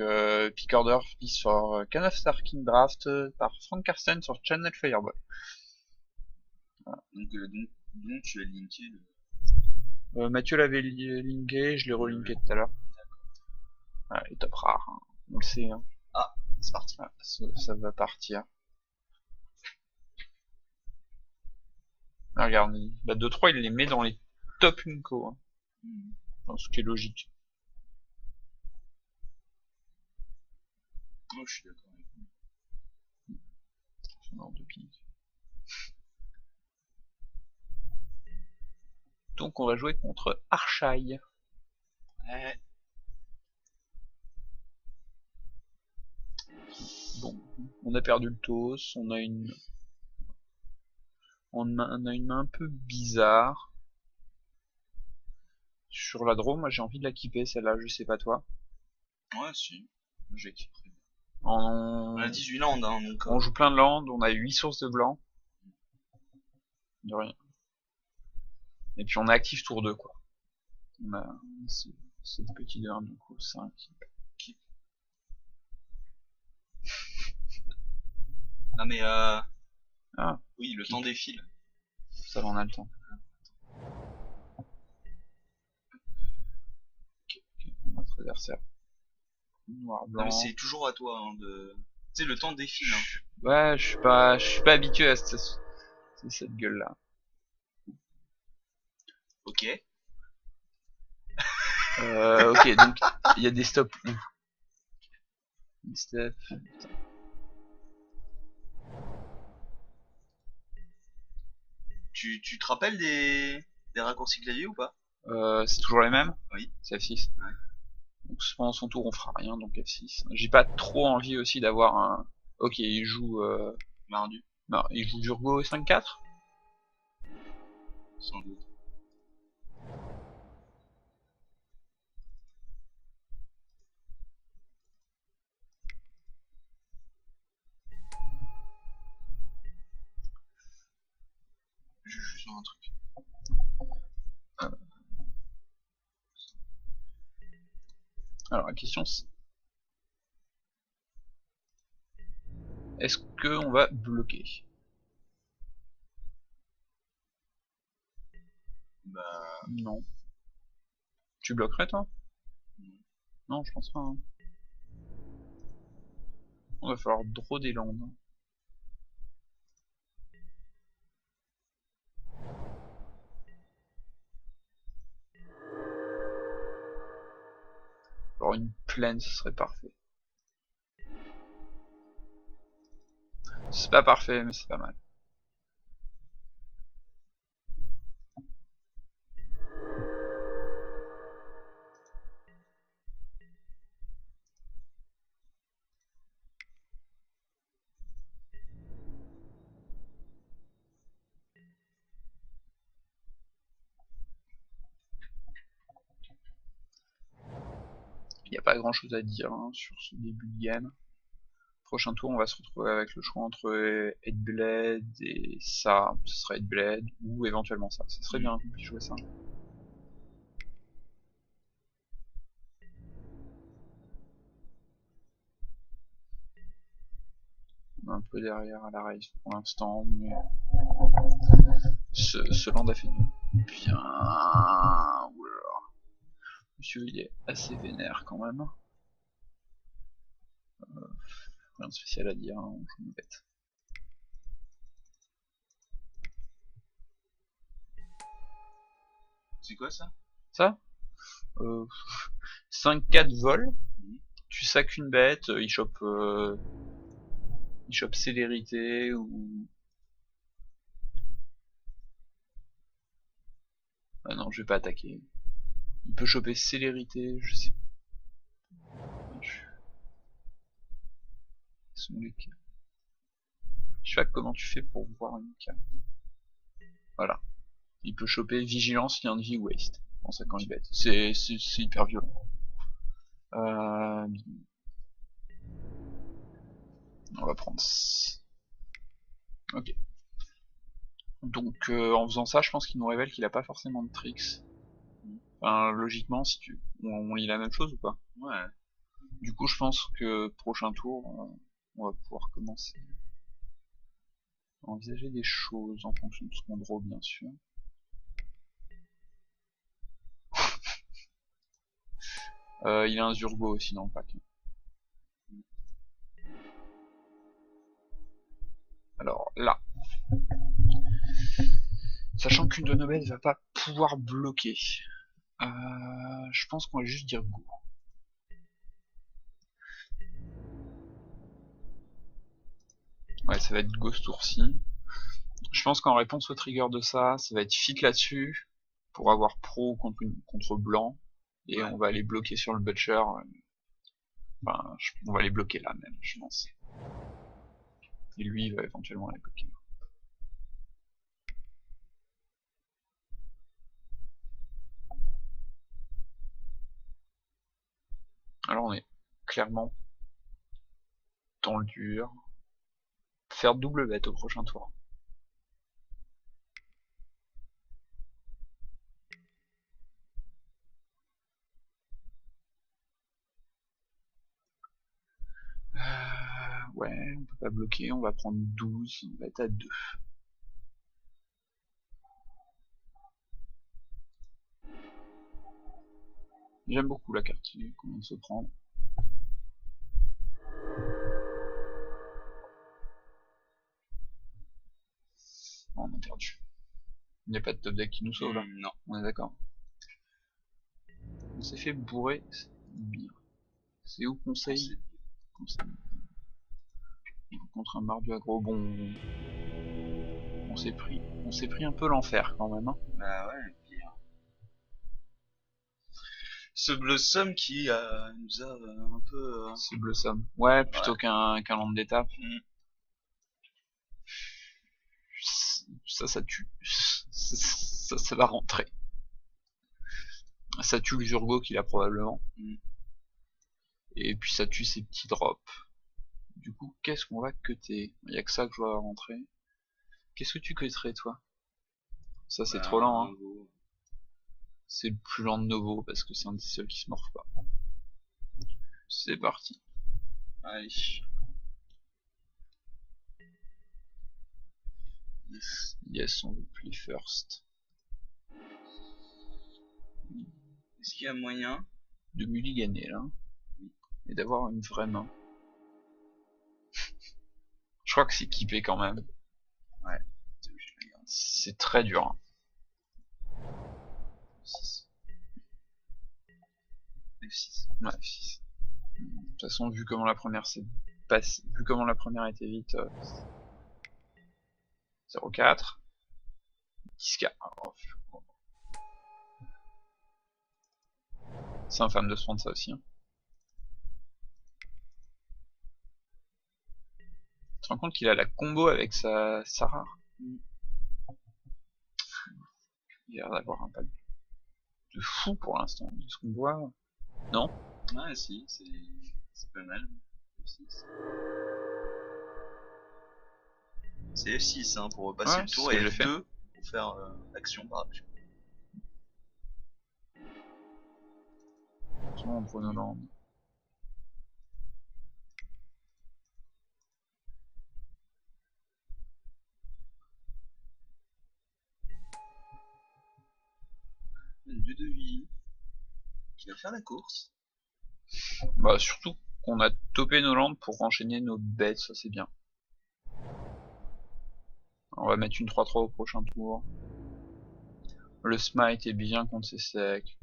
Pick Order is for Can of Starkin Draft par Frank Karsten sur Channel Fireboy. Donc tu as linké Mathieu l'avait linké, je l'ai relinké tout à l'heure. Ouais, les top rares, hein. On le sait. Hein. Ah, c'est parti. Ah, ça va partir. Ah, regarde, bah 2-3 il les met dans les top Unco. Hein. Enfin, ce qui est logique. Oh, je suis d'accord avec vous. Ce genre de ping. Donc on va jouer contre Archai. Ouais. Bon, on a perdu le toss, on a une main un peu bizarre. Sur la draw, moi j'ai envie de la kipper celle-là, je sais pas toi. Ouais, si. J'ai kiffé. On On a 18 landes, hein, donc. On joue plein de landes, on a 8 sources de blanc. De rien. Et puis on est actif tour 2 quoi. On a cette petite heure du coup, 5. Non mais Ah, oui, le temps défile. ça va, on a le temps. Ok, notre adversaire. Noir, blanc. Non mais c'est toujours à toi hein, de. Tu sais, le temps défile. Hein. Ouais, je suis pas habitué à cette gueule là. Ok. Ok, donc il y a des stops où? Des steps. Tu te rappelles des raccourcis clavier ou pas? C'est toujours les mêmes? Oui. C'est F6. Ouais. Donc pendant son tour on fera rien, donc F6. J'ai pas trop envie aussi d'avoir un. Ok, il joue. Mardu. Non, il joue Durgo 5-4? Sans doute. Je suis sur un truc. Alors la question c'est est-ce que on va bloquer? Bah. Non. Tu bloquerais toi? Non. Non, je pense pas. Hein. On va falloir draw des landes. Alors une plaine ce serait parfait. C'est pas parfait mais c'est pas mal. Il n'y a pas grand chose à dire hein, sur ce début de game. Prochain tour on va se retrouver avec le choix entre Headblade et ça. Ce serait Headblade ou éventuellement ça. Ça serait bien qu'on puisse jouer ça. On est un peu derrière à la race pour l'instant, mais ce land a fait du bien. Oula. Monsieur il est assez vénère quand même. Rien de spécial à dire, hein, je me bête. C'est quoi ça? Ça 5-4 vol, tu sacs une bête, il chope célérité ou... Ah non, je vais pas attaquer. Il peut choper célérité, je sais. Sont les cas. Je sais pas comment tu fais pour voir une carte. Voilà. Il peut choper vigilance, lien de vie, waste. pense à quand il bête. C'est hyper violent. On va prendre... Ok. Donc en faisant ça, je pense qu'il nous révèle qu'il a pas forcément de tricks. Enfin, logiquement, si tu... on lit la même chose ou pas? Ouais. Du coup, je pense que prochain tour, on va pouvoir commencer à envisager des choses en fonction de ce qu'on draw, bien sûr. Il a un Zurgo aussi dans le pack. Alors là, sachant qu'une de nos bêtes va pas pouvoir bloquer, je pense qu'on va juste dire go. Ouais, ça va être go ce tour-ci. Je pense qu'en réponse au trigger de ça, ça va être fit là-dessus, pour avoir pro contre blanc, et on va les bloquer sur le butcher. Enfin, on va les bloquer là même, je pense. Et lui, il va éventuellement les bloquer. Alors on est clairement dans le dur. Faire double bet au prochain tour. Ouais, on peut pas bloquer, on va prendre 12, on va être à 2. J'aime beaucoup la carte qu'on vient de se prendre. Oh, on a perdu. Il n'y a pas de top deck qui nous sauve là. Non. On est d'accord. On s'est fait bourrer, c'est bien. C'est où conseil? Contre un mardu aggro, bon. On s'est pris un peu l'enfer quand même. Hein. Bah ouais, pire. Ce Blossom qui nous a un peu... C'est Blossom. Ouais, plutôt qu'un land d'étape. Ça tue. Ça, c'est la rentrée. Ça tue le Zurgo qu'il a probablement. Et puis ça tue ses petits drops. Du coup, qu'est-ce qu'on va cutter? Il n'y a que ça que je dois rentrer. Qu'est-ce que tu cutterais toi? Ça c'est trop lent. Hein. C'est le plus lent de Novo parce que c'est un des seuls qui se morphe pas. C'est parti. Allez. Yes, on veut play first. Est-ce qu'il y a moyen de mulliganer là et d'avoir une vraie main? Je crois que c'est équipé quand même. Ouais. C'est très dur. Hein. F6. Ouais, F6. De toute façon, vu comment la première s'est passée, vu comment la première a été vite, 0,4. 10K. C'est infâme de se prendre ça aussi. Hein. Tu te rends compte qu'il a la combo avec sa rare. Il a l'air d'avoir un pack de fou pour l'instant, de ce qu'on voit. Non? Ouais, si, c'est pas mal. F6. C'est F6 hein, pour passer le tour et F2 pour faire action par action. On prend nos landes. Une 2 de vie qui va faire la course. Bah surtout qu'on a topé nos landes pour enchaîner nos bêtes, ça c'est bien. On va mettre une 3-3 au prochain tour. Le smite est bien contre ses secs.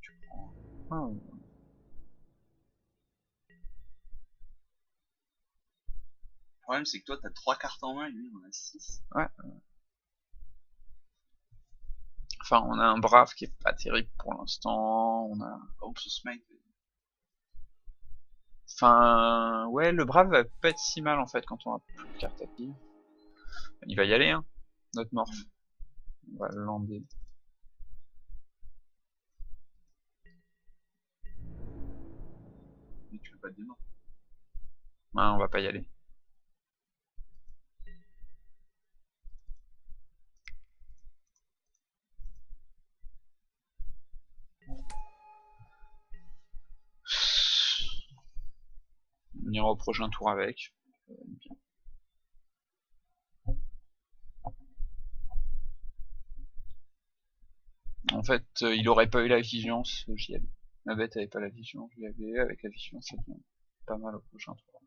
Tu prends... Ah. Le problème c'est que toi t'as 3 cartes en main et lui on a 6. Ouais. Enfin on a un brave qui est pas terrible pour l'instant. On a... Oh ce smite. Enfin ouais le brave va pas être si mal en fait quand on a plus de cartes à pied. Il va y aller hein, notre morph. On va le lander. Mais tu peux pas te démordre. Ouais, on va pas y aller. On ira au prochain tour avec. Bien. En fait, il aurait pas eu la vigilance, j'y allais. Ma bête avait pas la vigilance, j'y avais. Avec la vigilance, ça devient pas mal au prochain tour.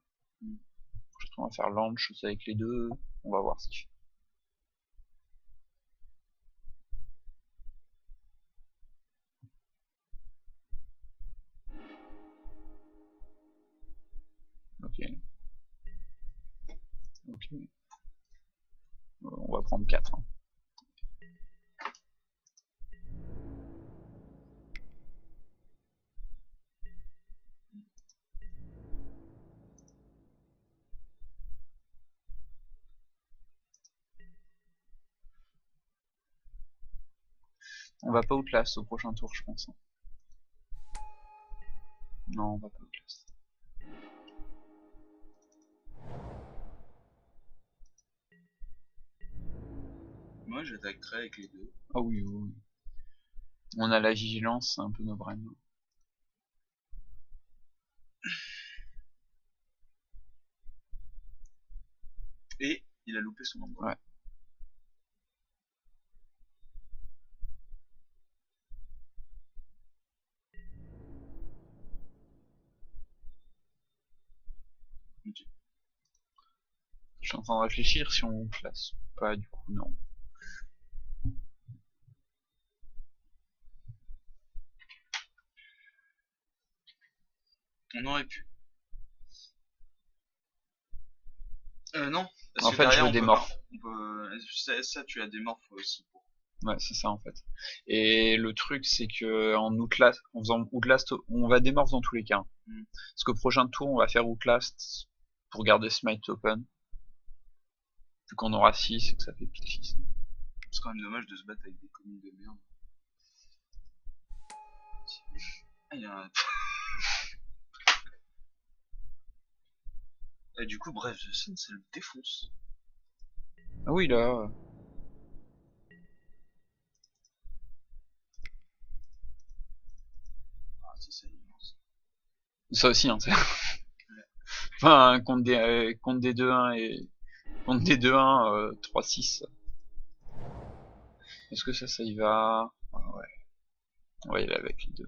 On va faire launch avec les deux. On va voir ce qu'il fait. Ok. Ok. On va prendre 4. Hein. On va pas outlast au prochain tour, je pense. Hein. Non, on va pas outlast. Moi j'attaquerai avec les deux. Ah oui, oui, oui. On a la vigilance, c'est un peu nos brains. Et il a loupé son endroit. Ouais. Okay. Je suis en train de réfléchir si on place ou pas, du coup, non. On aurait pu. Non. Parce En que fait, je derrière, veux des morts. Ça, tu as des morphes aussi. Ouais, c'est ça en fait. Et le truc, c'est que en Outlast, en faisant Outlast, on va démorph dans tous les cas. Parce qu'au prochain tour, on va faire Outlast pour garder Smite open. Vu qu'on aura 6 et que ça fait pile 6. C'est quand même dommage de se battre avec des communes de merde. Ah, il y a un... Et du coup, bref, de scène, ça le défonce. Ah oui, là. Ah, c'est ça, immense. Ça aussi, hein. Enfin, contre des 2-1 et. Contre des 2-1, 3-6. Est-ce que ça y va? Ah ouais. On va y aller avec les 2.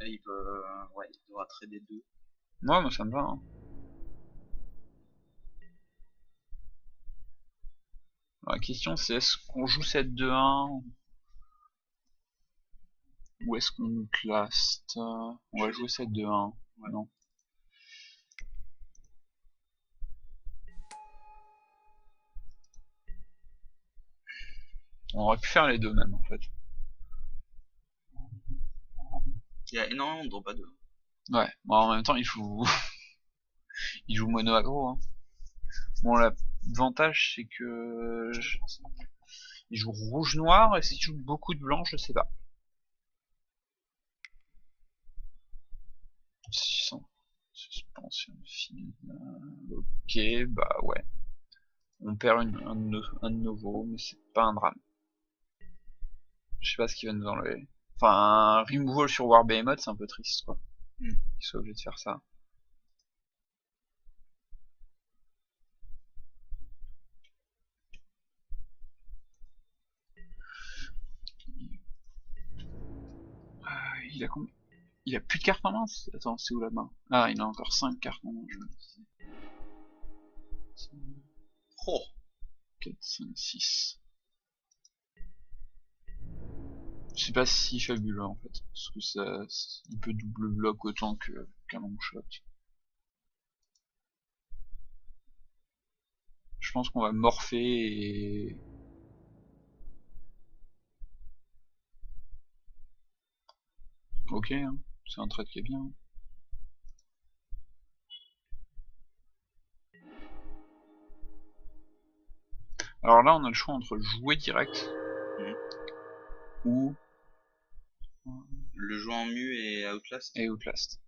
Et il peut... ouais, il devra trader 2. Moi ça me va. Hein. Alors, la question c'est est-ce qu'on joue cette 2-1 ou est-ce qu'on nous classe? On va jouer cette 2-1. Ouais. Non. On aurait pu faire les deux même en fait. Il y a énormément de drop à 2. Ouais, bon, en même temps il faut... il joue mono aggro. Hein. Bon l'avantage c'est que... Il joue rouge-noir et si tu joues beaucoup de blanc je sais pas. 600. Suspension finale. Ok, bah ouais. On perd un de nouveau, mais c'est pas un drame. Je sais pas ce qu'il va nous enlever. Enfin, un removal sur War Behemoth, c'est un peu triste, quoi. Qu'il soit obligé de faire ça. Il a combien? Il a plus de cartes en main? Attends, c'est où la main? Ah, il a encore 5 cartes en main, je me disais. Oh 4, 5, 6. C'est pas si fabuleux en fait, parce que ça, il peut double bloc autant qu'un long shot. Je pense qu'on va morpher et... Ok, hein. C'est un trade qui est bien. Alors là, on a le choix entre jouer direct ou le jouer en mu et Outlast. et Outlast.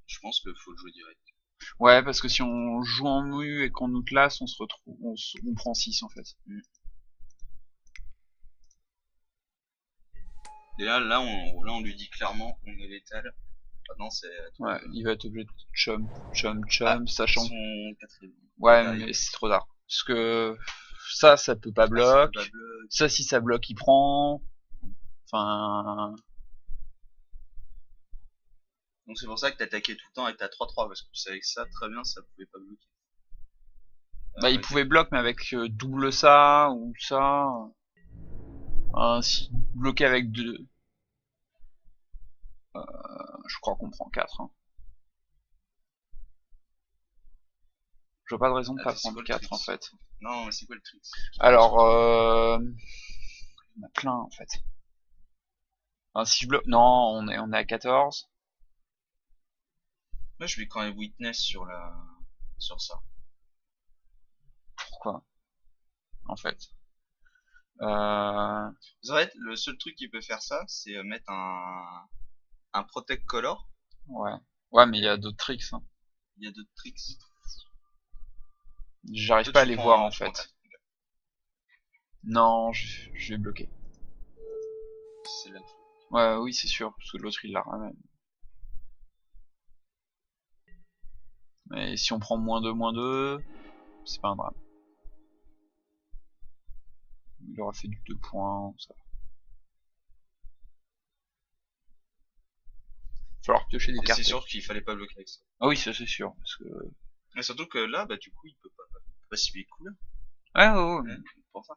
Je pense qu'il faut le jouer direct. Ouais, parce que si on joue en mu et qu'on Outlast, on se retrouve, on prend 6 en fait. Et là on lui dit clairement, on est létal. Maintenant c'est. Ouais, il va être obligé de chum, Ah, sachant. son quatrième. Ouais, mais c'est trop tard. Parce que ça peut pas bloc. Ça peut pas bloc. Ça, si ça bloque, il prend. Enfin. Donc c'est pour ça que t'attaquais tout le temps avec ta 3-3, parce que tu savais que ça, très bien, ça pouvait pas bloquer. Bah, il pouvait bloc, mais avec double ça ou ça. Si bloqué avec deux. Je crois qu'on prend 4. Hein. Je vois pas de raison de pas prendre 4 en fait. Non, mais c'est quoi le trick? Alors, il y en a plein en fait. Enfin, si je bloque. Non, on est à 14. Moi je vais quand même witness sur ça. Pourquoi? En fait. En fait, le seul truc qui peut faire ça, c'est mettre un protect color. Ouais. Ouais, mais il y a d'autres tricks. Hein. Il y a d'autres tricks. J'arrive pas à les voir en fait. Non, je vais bloquer. C'est là. Ouais, oui, c'est sûr, parce que l'autre il la ramène. Mais si on prend -2, c'est pas un drame. Il aura fait du 2 points, ça va. Falloir piocher des cartes. C'est sûr qu'il fallait pas bloquer avec ça. Ah oui, ça c'est sûr, parce que. Mais surtout que là, bah du coup, il peut pas cibler couleur. Ouais. Pour ça.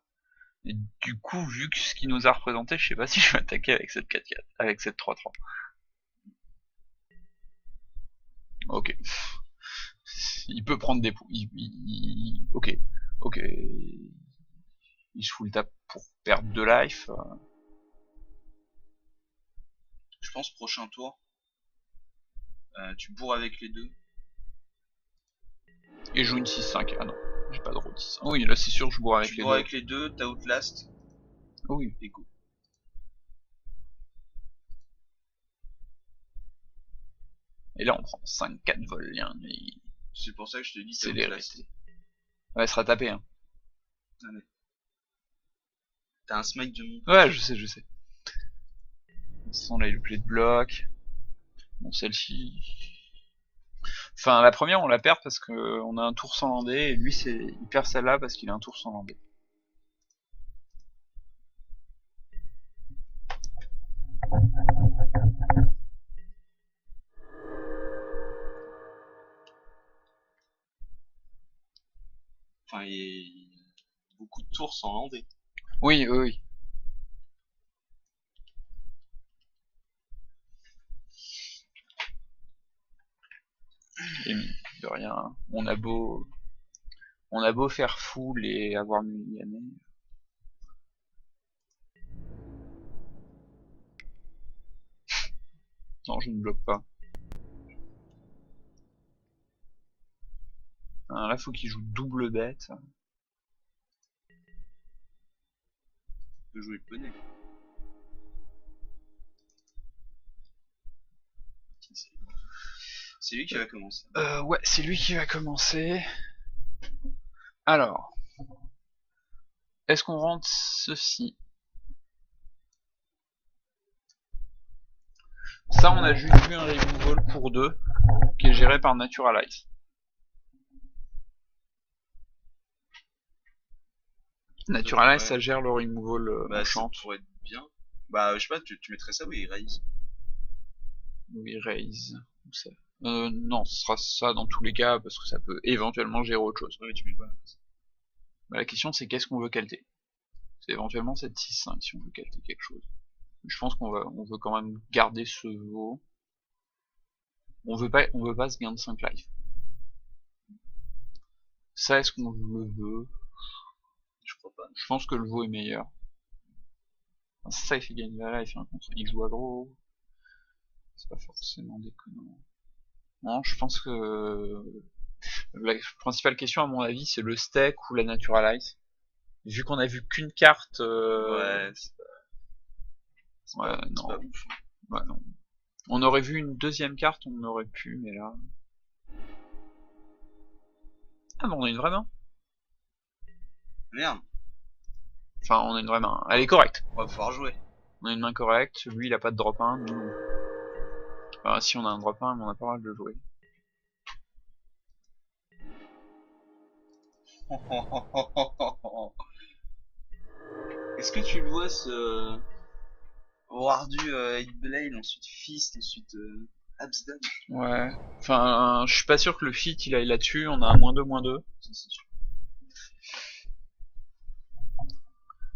Et du coup, vu que ce qu'il nous a représenté, je sais pas si je vais attaquer avec cette 4-4, avec cette 3-3. Ok. Il peut prendre des points. Ok. Il se fout le tap pour perdre 2 life. Je pense prochain tour, tu bourres avec les deux. Et joue une 6-5. Ah non, j'ai pas de route 6. Ah oui, là c'est sûr, je bourre avec tu les bourres deux. avec les deux, t'as Outlast. Ah oui. Et go. Et là on prend 5-4 vols liens. C'est pour ça que je te dis c'est Outlast. Ouais, elle sera tapée. Hein. Allez. T'as un smite de mon. Ouais, je sais. De toute façon, là il a plus de bloc. Bon, celle-ci. Enfin, la première on la perd parce qu'on a un tour sans lander. Et lui, il perd celle-là parce qu'il a un tour sans lander. Enfin, il y a beaucoup de tours sans lander. Oui. Et de rien. On a beau faire full et avoir milliané. Non, je ne bloque pas. Alors là, faut qu'il joue double bête. Il peut jouer le poney. C'est lui qui va commencer. Ouais, c'est lui qui va commencer. Alors, est-ce qu'on rentre ceci? Ça, on a juste vu un removal pour 2 qui est géré par Naturalize. Naturalize, ça gère le removal enchant. Ça pourrait être bien. Bah, je sais pas, tu mettrais ça ou il raise? Oui, raise. Non, ce sera ça dans tous les cas parce que ça peut éventuellement gérer autre chose. Ouais, mais tu mets quoi? Bah, la question c'est qu'est-ce qu'on veut calter. C'est éventuellement cette 6-5 si on veut calter quelque chose. Je pense qu'on veut quand même garder ce veau. On veut pas ce gain de 5 life. Ça, est-ce qu'on le veut? Je crois pas. Je pense que le veau est meilleur. Enfin, ça, il fait gagner la life, hein, contre il joue aggro. C'est pas forcément déconnant. Non, je pense que la principale question à mon avis c'est le stack ou la naturalize. Vu qu'on a vu qu'une carte. Ouais, ouais, non. pas ouf. Bah non. On aurait vu une deuxième carte, on aurait pu, mais là... Ah bon, on a une vraie main. Merde. Enfin, on a une vraie main. Elle est correcte. On va pouvoir jouer. On a une main correcte, lui il a pas de drop 1, nous non. Enfin, si on a un drop 1, mais on a pas mal de jouer. Est-ce que tu le vois ce Wardu Blade, ensuite Fist, ensuite Absdon? Ouais. Enfin, je suis pas sûr que le fit il aille là-dessus, on a un -2, -2. Ça, c'est sûr.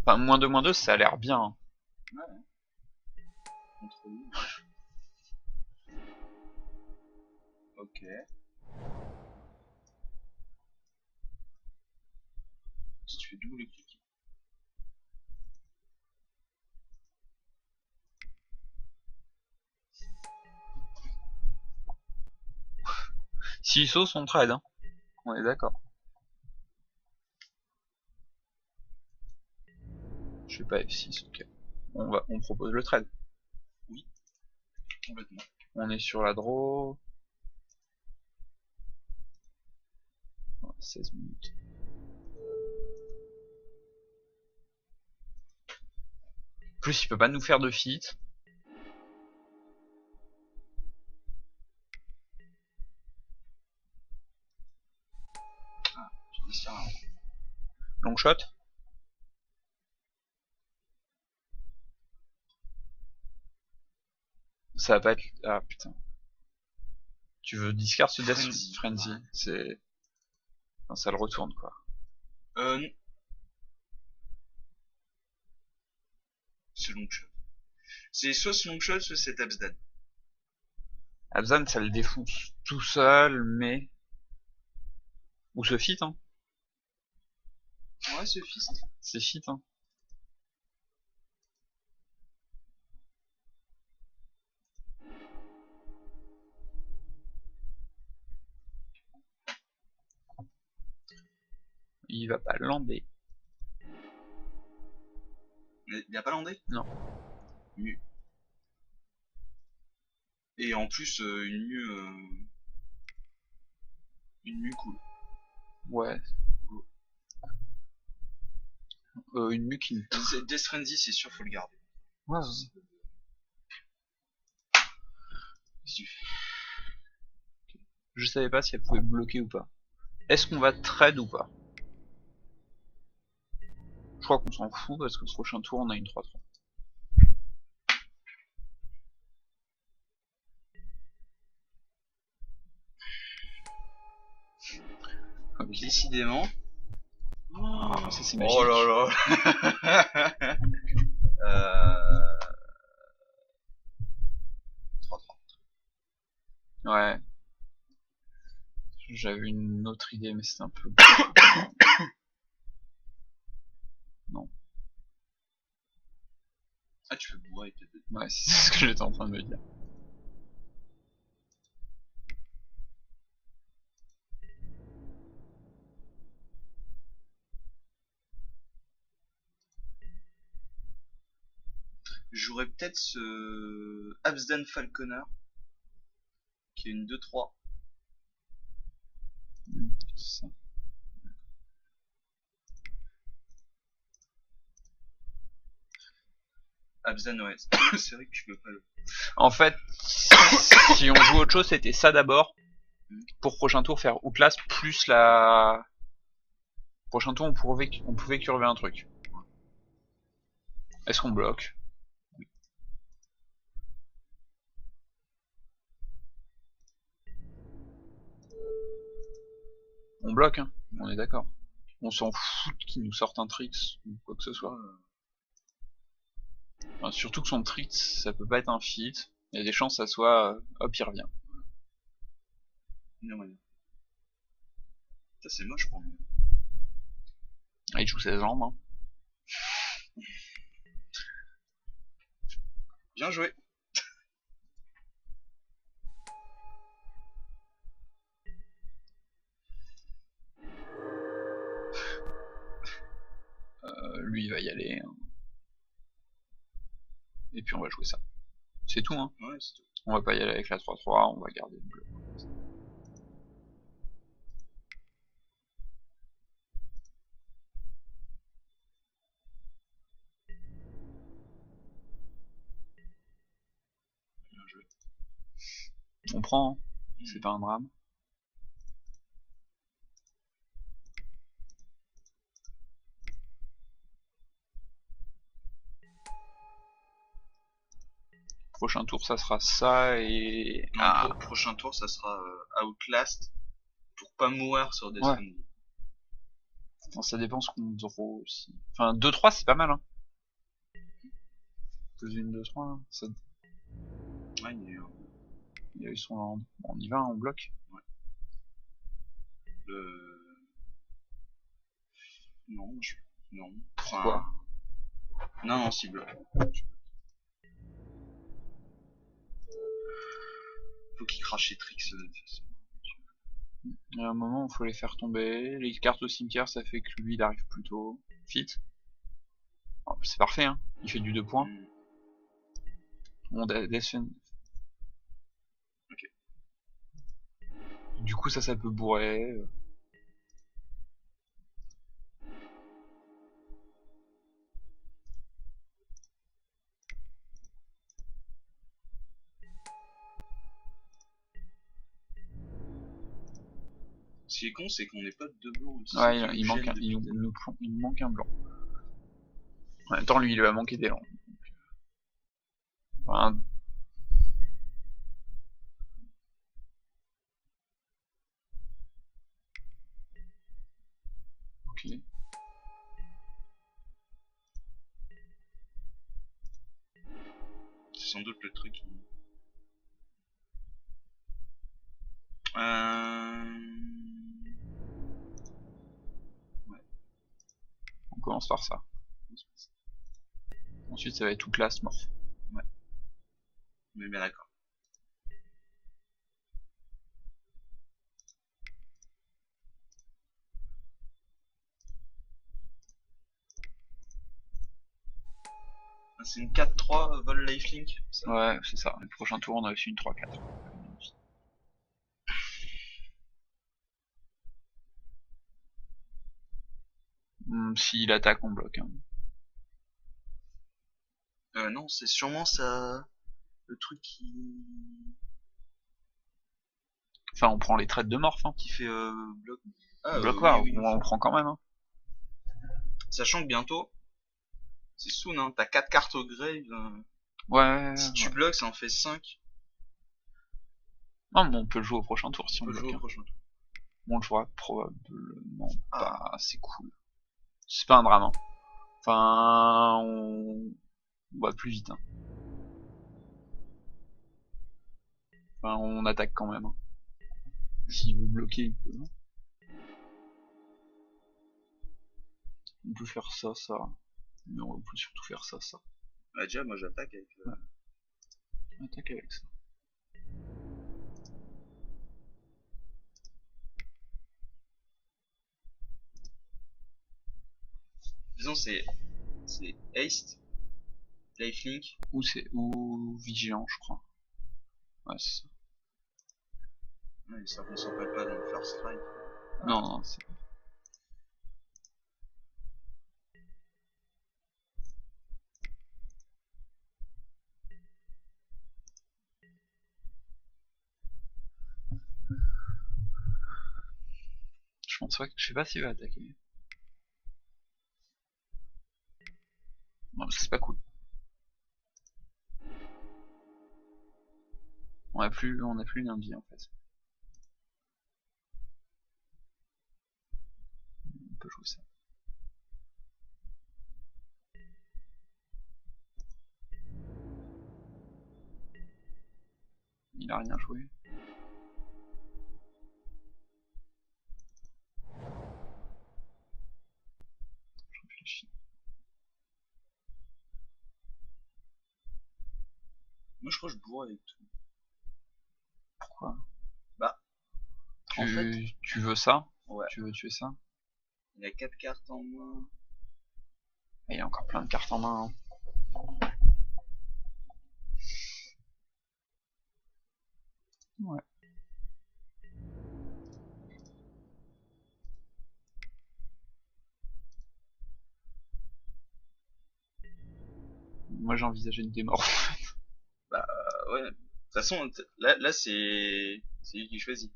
Enfin, -2, -2, ça a l'air bien. Ouais. Contre lui. Ok. Si tu fais double clic. S'il sauce, on trade, hein. On est d'accord. Je sais pas F6, ok. On propose le trade. Oui, complètement. On est sur la draw. 16 minutes. En plus, il peut pas nous faire de fit. Je dis ça. Long shot. Ça va pas être... Ah putain. Tu veux discard ce Death Frenzy. Frenzy. Ouais. C'est... Enfin, ça le retourne quoi. Non. C'est long shot. C'est soit ce long shot, soit c'est Absdad. Abzan, ça le défonce tout seul, mais... Ou ce fit, hein. Ouais, ce Fist. C'est fit, hein. Il va pas lander. Il a pas landé? Non. Mieux. Et en plus, une mue cool. Ouais. Une mukine. Death Frenzy, c'est sûr, faut le garder. Ouais. Je savais pas si elle pouvait bloquer ou pas. Est-ce qu'on va trade ou pas? Je crois qu'on s'en fout parce que le prochain tour on a une 3-3. Okay. Décidément. Ah, ça c'est magique. Oh là là. 3-3. Ouais. J'avais une autre idée mais c'était un peu... Non. Ah, tu peux bourrer peut-être. Ouais, c'est ce que j'étais en train de me dire. J'aurais peut-être ce Absdan Falconer qui est une 2-3. C'est ça. Absdan, ouais. C'est vrai que tu peux pas le. En fait, si on joue autre chose, c'était ça d'abord. Pour prochain tour, faire Outlast plus la... Prochain tour, on pouvait curver un truc. Est-ce qu'on bloque? On bloque, hein. On est d'accord. On s'en fout qu'ils nous sortent un tricks ou quoi que ce soit. Enfin, surtout que son tricks, ça peut pas être un fit. Il y a des chances que ça soit... hop, il revient. Non, ouais. Ça, c'est moche pour lui. Ah, il joue ses jambes, hein. Bien joué. Lui, il va y aller. Hein. Et puis on va jouer ça. C'est tout, hein. Ouais, c'est tout. On va pas y aller avec la 3-3, on va garder le bleu. Bien joué. On prend, hein. C'est pas un drame. Prochain tour, ça sera ça et... Non, Ah, prochain tour, ça sera Outlast pour pas mourir sur des ouais. zombies. Non, ça dépend ce qu'on draw aussi. Enfin, 2-3, c'est pas mal, hein. Plus une 2-3, hein. Ça... Ouais, Il a eu son land. Bon, on y va, hein, on bloque. ouais. Non, non. Pourquoi? Enfin... Non, non, s'il bloque. Faut qu'il crache ses tricks. Il y a un moment, il faut les faire tomber. Les cartes au cimetière, ça fait que lui, il arrive plus tôt. Fit. Oh, c'est parfait, hein. Il fait du 2 points. On descend. Ok. Du coup, ça peut bourrer. Ce qui est con, c'est qu'on n'est pas de deux blancs aussi. Ouais, il manque il nous manque un blanc. En même temps, lui, il lui a manqué des langues. Enfin, ok. C'est sans doute le truc. Ouais. On commence par ça. Ensuite, ça va être toute classe morph. Ouais. On est bien d'accord. C'est une 4-3 vol lifelink. Ouais, c'est ça. Le prochain tour, on a aussi une 3-4. S'il attaque, on bloque. Hein. Non, c'est sûrement ça. Le truc qui. Enfin, on prend les traites de morph. Hein. Qui fait bloc. Ah, Bloc oui, pas, oui. on prend quand même. Hein. Sachant que bientôt, c'est soon, hein. T'as 4 cartes au grave. Ouais. Si tu bloques, ça en fait 5. Non, mais on peut le jouer au prochain tour si on On peut bloque. jouer au Hein. prochain tour. Bon, on le jouera probablement Ah. pas. C'est cool. C'est pas un drame. Hein. Enfin, on va plus vite. Hein. Enfin, on attaque quand même. Hein. S'il veut bloquer, il peut. Hein. On peut faire ça, ça. Mais on peut surtout faire ça, ça. Bah, déjà, moi j'attaque avec. Ouais. On attaque avec ça. Disons, c'est haste, lifelink. Ou vigilant, je crois. Ouais, c'est ça. Ouais, ça on s'appelle pas dans le first strike. Non, non, c'est. Je pense pas que. Je sais pas s'il va attaquer. Non, c'est pas cool. On a plus lundi en fait. On peut jouer ça. Il a rien joué. Je réfléchis. Moi je crois que je bourre avec tout. Pourquoi? Bah, en fait, tu veux ça? ouais. Tu veux tuer ça? Il a 4 cartes en moins. Et il y a encore plein de cartes en main. Hein. Ouais. Moi j'ai envisagé une démorphe. Bah ouais. De toute façon, là c'est lui qui choisit.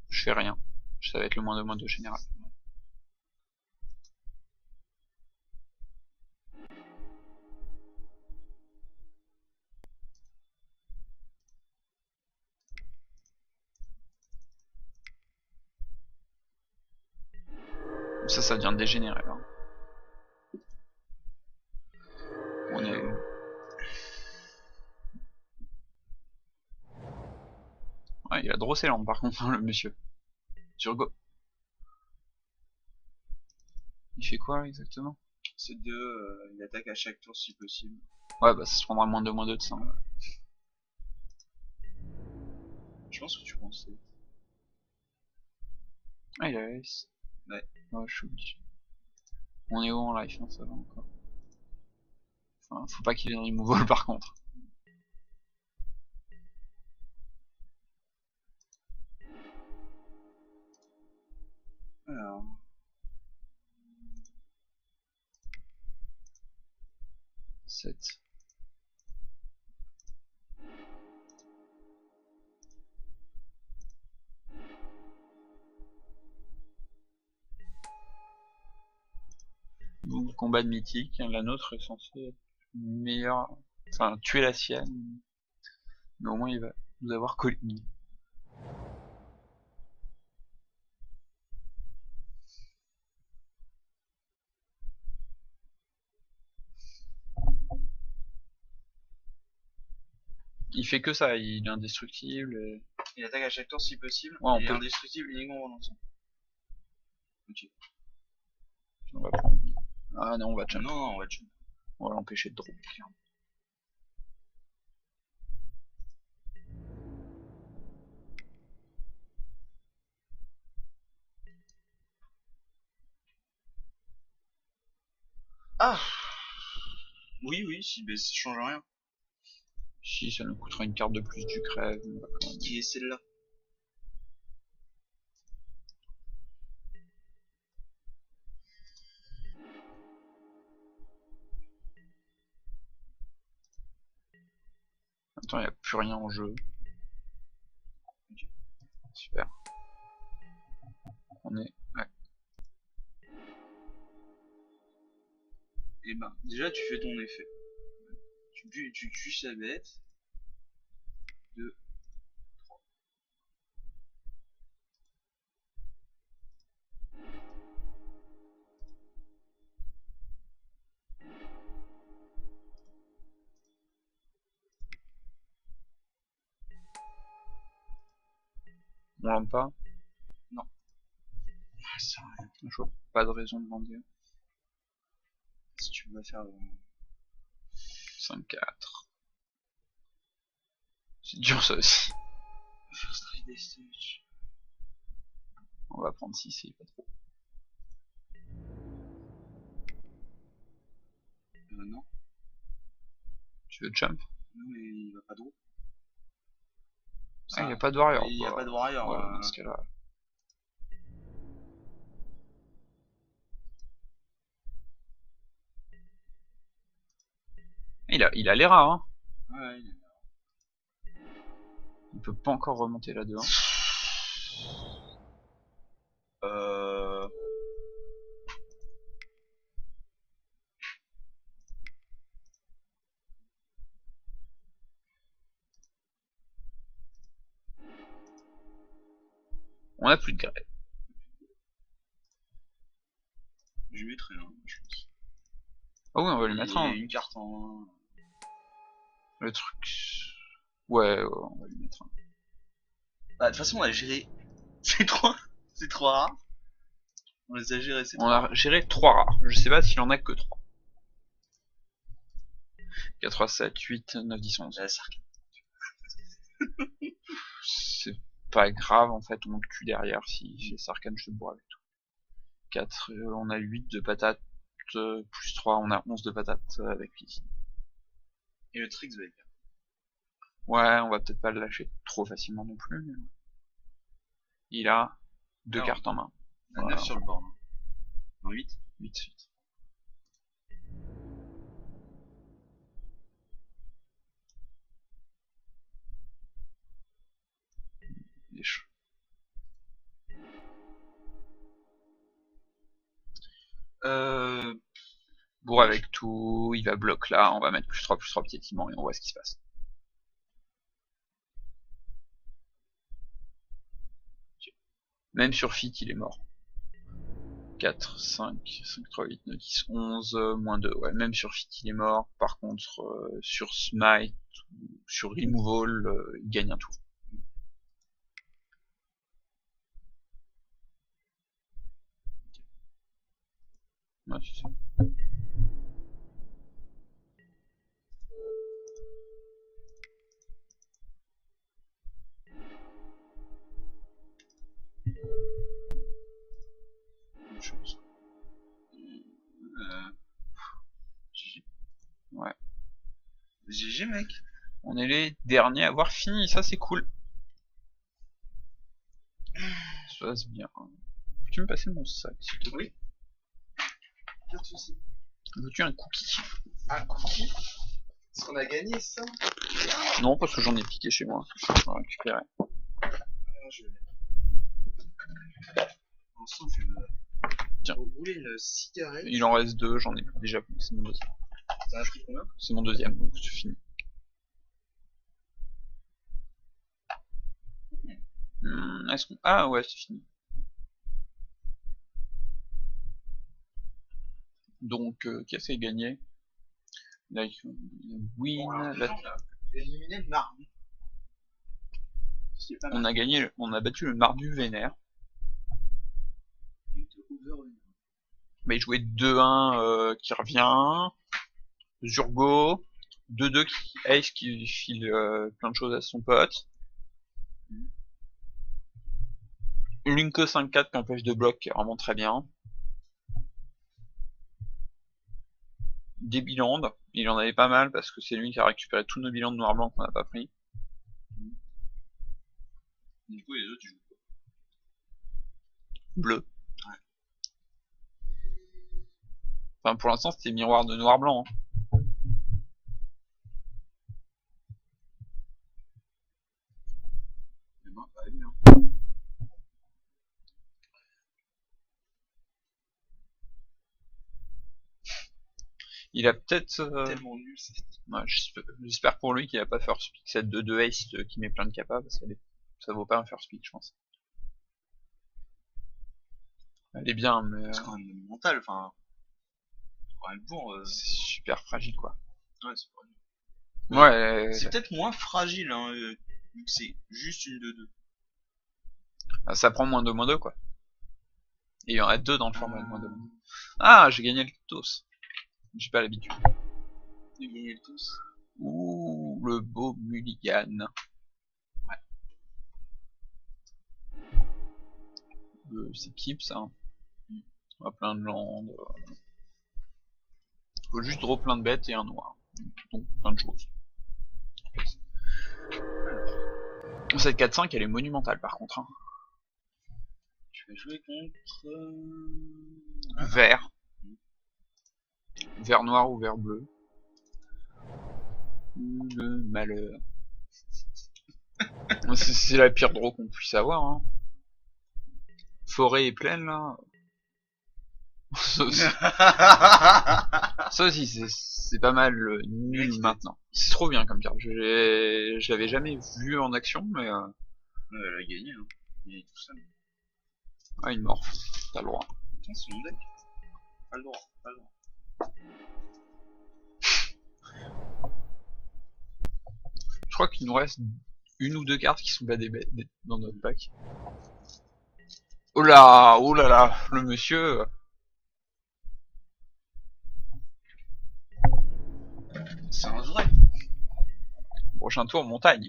Je fais rien. Ça va être le moins de moins de général. Ça devient dégénéré là. On est... Ouais, il a drossé l'âme par contre, hein, le monsieur. Sur Go. Il fait quoi exactement? C'est deux, il attaque à chaque tour si possible. Ouais, bah ça se prendra moins de ça. Je pense que tu pensais. Ah, il a S. Ouais. Ouais, je suis obligé. On est haut en life, hein, ça va encore. Enfin, faut pas qu'il ait un removal par contre. Alors. 7. Donc, combat de mythique, la nôtre est censée être meilleure, enfin tuer la sienne, mais au moins il va nous avoir collé. Il fait que ça, il est indestructible. Et... Il attaque à chaque tour si possible. Ouais, on il est peut... indestructible uniquement en lançant. Ok. On va prendre lui. Ah non, on va jump. Non, on va jump. On va l'empêcher de drop. Ah oui, oui, si, mais ça change rien. Si ça nous coûtera une carte de plus du crève. Qui est celle-là? Attends, il n'y a plus rien en jeu. Super. On est... Ouais. Et ben, déjà tu fais ton effet. Tu tues sa bête. 2. On l'aime pas. Non. Ah, ça sert à rien. Je vois pas de raison de demander. Si tu veux faire 5-4. C'est dur ça aussi. First Trade Stage. On va prendre 6 et pas trop. Non. Tu veux jump? Non, mais il va pas de roue. Ah, il n'y a pas de warrior. Il n'y a pas de warrior. Ouais, dans ce cas-là. Il a les rats, hein. Ouais, il est... Il peut pas encore remonter là dedans. On a plus de grève. Je lui mettrai un, je pense. Ah oui, on va lui mettre un. Une carte en... Le truc... Ouais, on va lui mettre un. Bah, de toute façon, on a géré... C'est trop rare. On les a gérés, c'est On trop a rare. géré 3 rares. Je sais pas s'il en a que 3. 4, 7, 8, 9, 10, 11. La Sark. C'est pas grave en fait, on le tue derrière si j'ai Sarkhan, je te bourre avec tout. 4, on a 8 de patates, plus 3, on a 11 de patates avec lui. Et le Trix va être bien. Ouais, on va peut-être pas le lâcher trop facilement non plus. Mais... il a 2 cartes en main. On a 9 sur le board. Non, 8. 8 suite. Il est chaud. Bourre avec tout, il va bloc là, on va mettre plus 3 piétinement et on voit ce qui se passe. Même sur fit, il est mort. 4, 5, 5, 3, 8, 9, 10, 11, moins 2. Ouais, même sur fit, il est mort. Par contre, sur smite ou sur removal, il gagne un tour. Ouais, c'est ça. Chose. GG. Ouais. GG mec. On est les derniers à avoir fini, ça c'est cool. Ça passe bien. Peux-tu me passer mon sac s'il te plaît? Oui. Pas de soucis. Veux-tu un cookie? Un cookie? Est-ce qu'on a gagné ça? Non, parce que j'en ai piqué chez moi. Je vais récupérer. Je vais. Ensemble, je vais Tiens. rouler une cigarette. Il en reste 2, j'en ai déjà. C'est mon deuxième. Ça a pris combien? C'est mon deuxième, donc c'est fini. Est-ce qu'on... ah ouais, c'est fini. Donc, qu'est-ce qui a gagné? Like, win, Éliminé le mardi. on a gagné, on a battu le Mardu Vénère. Mais il jouait 2-1 qui revient. Zurgo. 2-2 qui Ace qui file plein de choses à son pote. Linko 5-4 qui empêche de bloc qui est vraiment très bien. Des bilands, il en avait pas mal parce que c'est lui qui a récupéré tous nos bilans de noir-blanc qu'on n'a pas pris. Du coup, les autres, tu joues quoi? Bleu. Ouais. Enfin, pour l'instant, c'était miroir de noir-blanc. Hein. Mais bon, ça va bien. Il a peut-être... Tellement nul, c'est... ouais, j'espère pour lui qu'il a pas first pick cette 2-2 ace qui met plein de capas parce que ça vaut pas un first pick, je pense. Elle est bien, mais... c'est quand même mental, enfin... quand même pour... c'est super fragile, quoi. Ouais, c'est pas... Ouais, c'est peut-être moins fragile, hein, vu que c'est juste une 2-2. ça prend -2/-2, quoi. Et il y en a 2 dans le format de -2/-2. Ah, j'ai gagné le TOS. J'ai pas l'habitude. De gagner le tous. Ouh, le beau mulligan. Ouais. C'est keep, ça. Hein. On a plein de landes. Faut juste draw plein de bêtes et un noir. Donc plein de choses. Cette 4-5 elle est monumentale par contre. Hein. Je vais jouer contre... Vert. Vert noir ou vert bleu. Le malheur. C'est la pire draw qu'on puisse avoir. Hein. Forêt et plaine là. Ça aussi c'est pas mal nul maintenant. C'est trop bien comme carte. Je l'avais jamais vu en action, mais... ouais, elle a gagné, hein. Il est tout seul. Ah, une morph. T'as le droit. Attends, c'est mon deck. Pas le droit, pas le droit. Je crois qu'il nous reste une ou 2 cartes qui sont pas des bêtes dans notre pack. Oh là là, le monsieur... C'est un vrai. Prochain tour, montagne.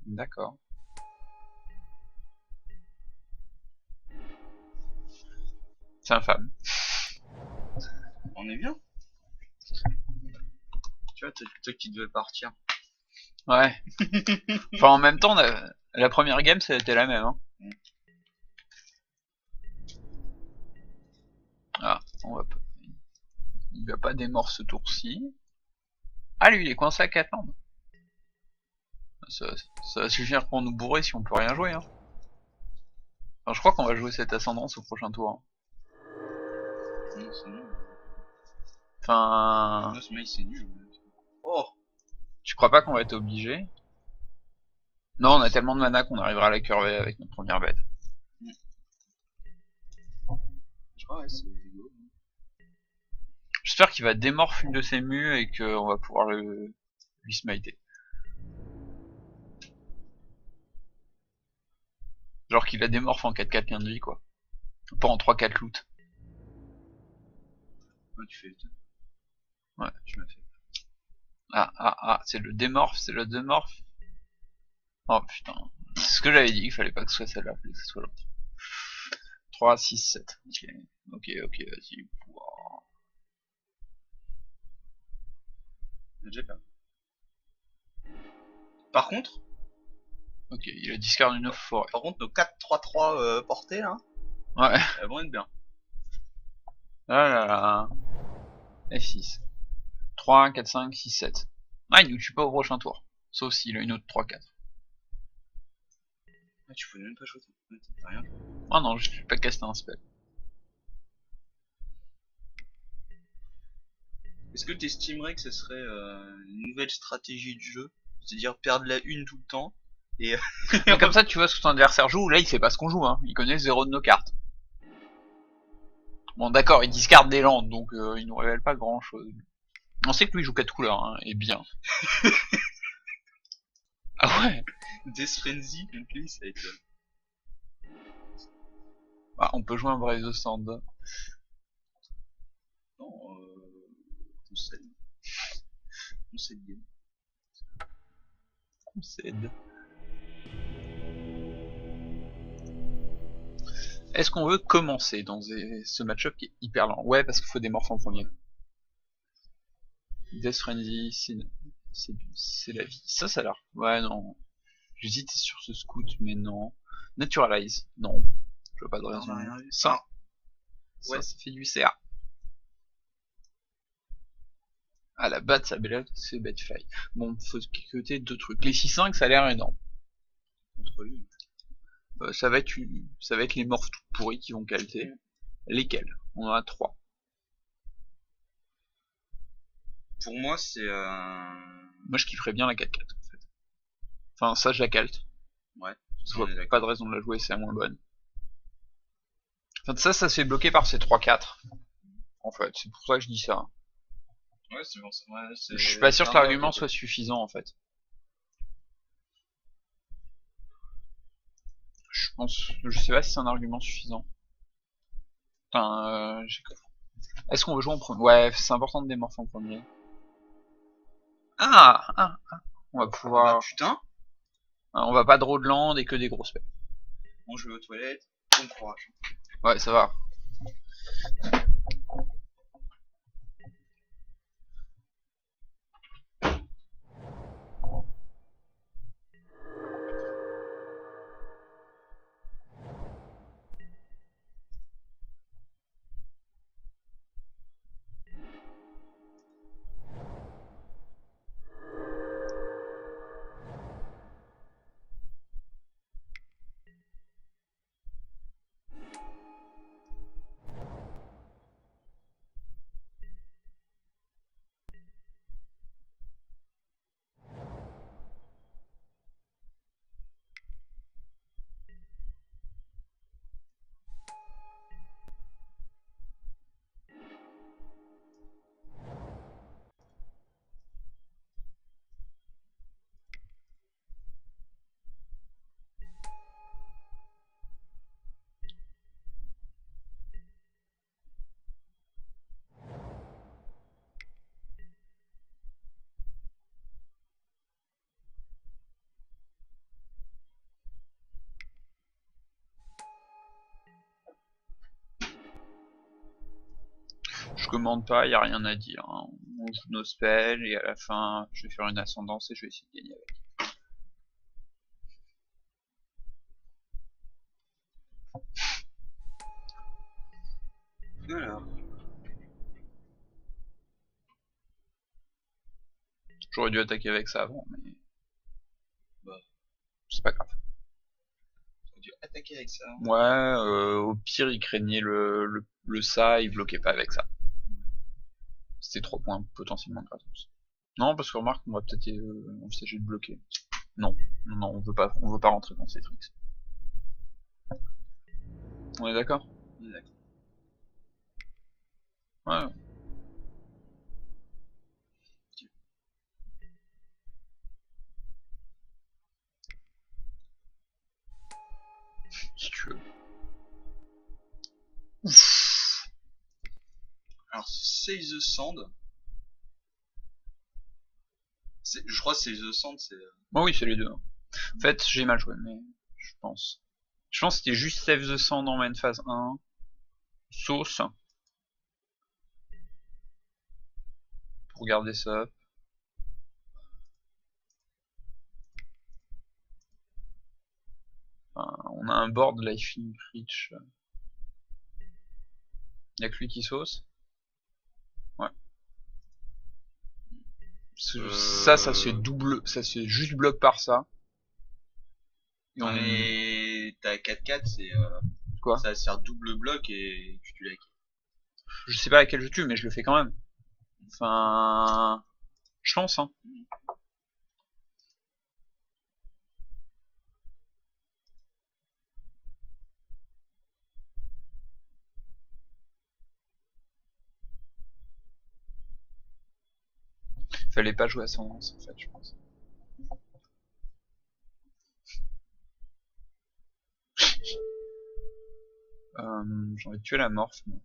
D'accord. C'est infâme. On est bien. Tu vois, toi qui devais partir. Ouais. Enfin, en même temps, la première game, ça a été la même. Hein. Ah, on va pas. Il va pas démordre ce tour-ci. Ah, lui, il est coincé à 4 landes. Ça va suffire pour nous bourrer si on peut rien jouer. Hein. Enfin, je crois qu'on va jouer cette ascendance au prochain tour. Hein. Non, c'est nul. Enfin. Non, ce mec, c'est nul. Oh! Tu crois pas qu'on va être obligé? Non, on a tellement de mana qu'on arrivera à la curver avec notre première bête. Je crois, ouais, c'est rigolo. J'espère qu'il va démorph une de ses mues et qu'on va pouvoir lui smiter. Genre qu'il la démorphe en 4-4 gain de vie quoi. Pas en 3-4 loot. Ouais, tu fais tout. Ouais, tu m'as fait. Ah, c'est le démorph, c'est le démorph. Oh putain. C'est ce que j'avais dit, il fallait pas que ce soit celle-là, il fallait que ce soit l'autre. 3, 6, 7. Ok, vas-y. Wow. J'ai pas. Par contre, Ok, il a discard une autre forêt. par contre, nos 4-3-3 portées là, Ouais. elles vont être bien. Ah là là. F6. 3, 4, 5, 6, 7. Ah, il nous tue pas au prochain tour. Sauf s'il a une autre 3, 4. Ah, tu pouvais même pas choisir. T'as rien. Ah non, je vais pas caster un spell. Est-ce que t'estimerais que ce serait une nouvelle stratégie du jeu? C'est-à-dire perdre la une tout le temps et Mais comme ça, tu vois ce que ton adversaire joue. Là, il sait pas ce qu'on joue. Hein. Il connaît 0 de nos cartes. Bon, d'accord, il discarde des landes, donc il nous révèle pas grand-chose. On sait que lui il joue 4 couleurs, hein, et bien. Ah ouais. Death Frenzy contre lui, ça va être. Ah, on peut jouer un Braise of Sand. Non, concède. Concède game. Concède. Est-ce qu'on veut commencer dans ce match-up qui est hyper lent? Ouais, parce qu'il faut des morphes en premier. Death Frenzy, c'est la vie. Ça a l'air. Ouais, non. J'hésitais sur ce scout, mais non. Naturalize, non. Je vois pas de raison. Ça, ouais, ça fait du CA. Ah, la batte, ça belle, c'est Batfly. Bon, faut cliqueter deux trucs. Les 6-5, ça a l'air énorme. contre lui. Ça va être les morphs tout pourris qui vont calter. Lesquels? On en a 3. Pour moi, c'est. Moi, je kifferais bien la 4-4 en fait. Enfin, ça, je la calte. Ouais. Je vois pas de raison de la jouer, c'est la moins bonne. Enfin, ça se fait bloquer par ces 3-4. En fait, c'est pour ça que je dis ça. Ouais, c'est bon. Ouais, Je suis pas sûr que l'argument soit suffisant en fait. Je sais pas si c'est un argument suffisant. Enfin, est-ce qu'on veut jouer en premier? Ouais, c'est important de démorpher en premier. Ah. On va pouvoir. Bah, putain. On va pas draw de land et que des grosses spells. Bon, je vais aux toilettes. Bon courage. Ouais, ça va. Je commande pas, y a rien à dire, hein. On joue nos spells et à la fin, je vais faire une ascendance et je vais essayer de gagner avec. Alors, J'aurais dû attaquer avec ça avant, mais bah, c'est pas grave. t'as dû attaquer avec ça. Ouais, au pire, il craignait le ça, il bloquait pas avec ça. C'était 3 points potentiellement gratos. Non, parce que remarque, on va peut-être envisager de bloquer. Non, non, on veut pas rentrer dans ces tricks. On est d'accord? On est d'accord. Ouais. Si tu veux. Ouf. Alors, Save the Sand. Je crois que Save the Sand, c'est. Bon, oui, c'est les deux, hein. En fait, j'ai mal joué, mais je pense. Je pense que c'était juste Save the Sand en main phase 1. Sauce. Pour garder ça up. Enfin, on a un board Life in Reach. Y'a que lui qui sauce. Ouais. Ça se fait double, ça se fait juste bloc par ça. Et on est... Mais t'as 4-4, c'est. Quoi? Ça va se faire double bloc et tu tues la kill. Je sais pas laquelle je tue, mais je le fais quand même. Enfin... Je pense, hein. Fallait pas jouer ascendance, en fait, je pense. J'ai envie de tuer la morph, moi.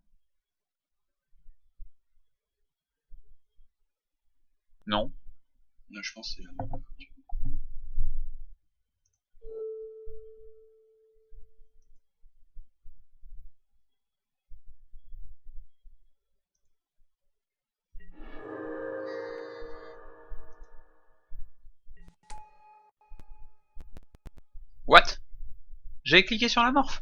Non. Non, je pense que c'est la mort. What? J'avais cliqué sur la morph.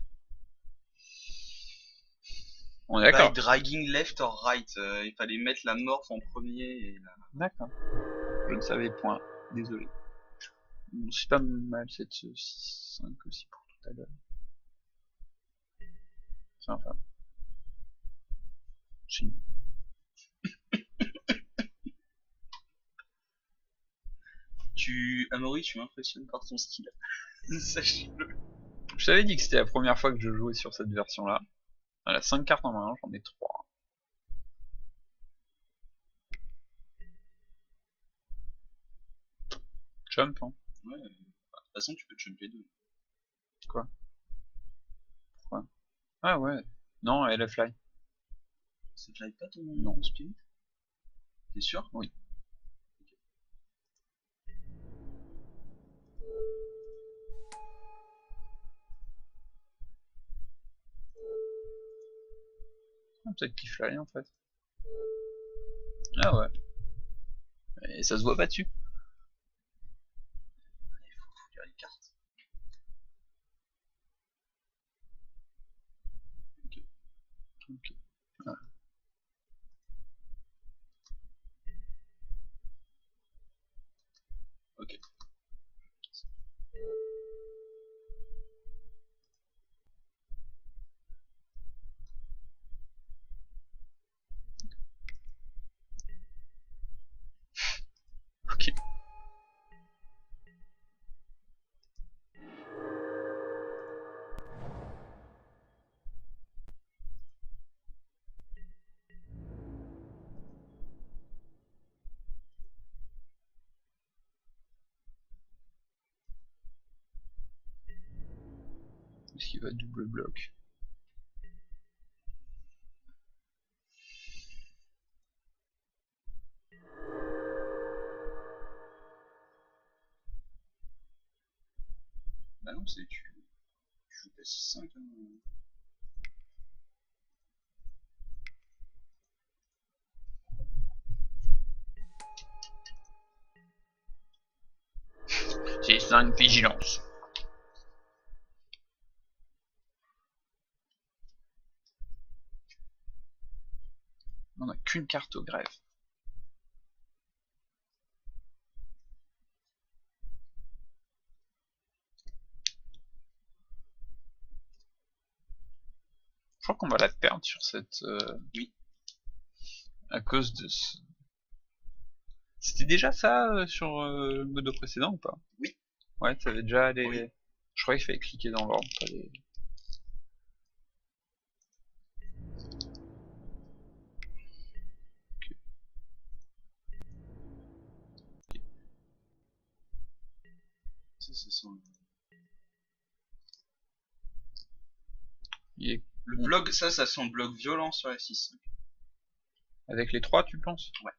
On est By d'accord. dragging left or right, il fallait mettre la morph en premier et D'accord. Je ne savais point. Désolé. Bon, c'est pas mal cette 6-5 aussi pour tout à l'heure. C'est enfin. Chine. Amaury, tu m'impressionnes par ton style. Sache-le. Je t'avais dit que c'était la première fois que je jouais sur cette version-là. Elle a 5 cartes en main, j'en ai 3. Jump, hein. Ouais, de toute façon, tu peux jump les deux. Quoi? Pourquoi? Ah ouais. Non, elle est fly. Ça fly pas ton Non. spirit? T'es sûr? Oui. Ah, peut-être qu'il fly en fait. Ah ouais. Et ça se voit pas dessus. Il faut lire les cartes. Ok. Ok. Ah. Ok. Ok. Est-ce qu'il va double bloc? Bah non, c'est tu joues ta 6-5. Hein. et 5 vigilance. On n'a qu'une carte au grève. Je crois qu'on va la perdre sur cette... Oui. À cause de ce... C'était déjà ça sur le modo précédent ou pas? Oui. Ouais, ça avait déjà les... Oui. Je croyais qu'il fallait cliquer dans l'ordre, pas les... Ça sent... Le bloc, ça sent bloc violent sur la 6. Avec les 3, tu penses? Ouais.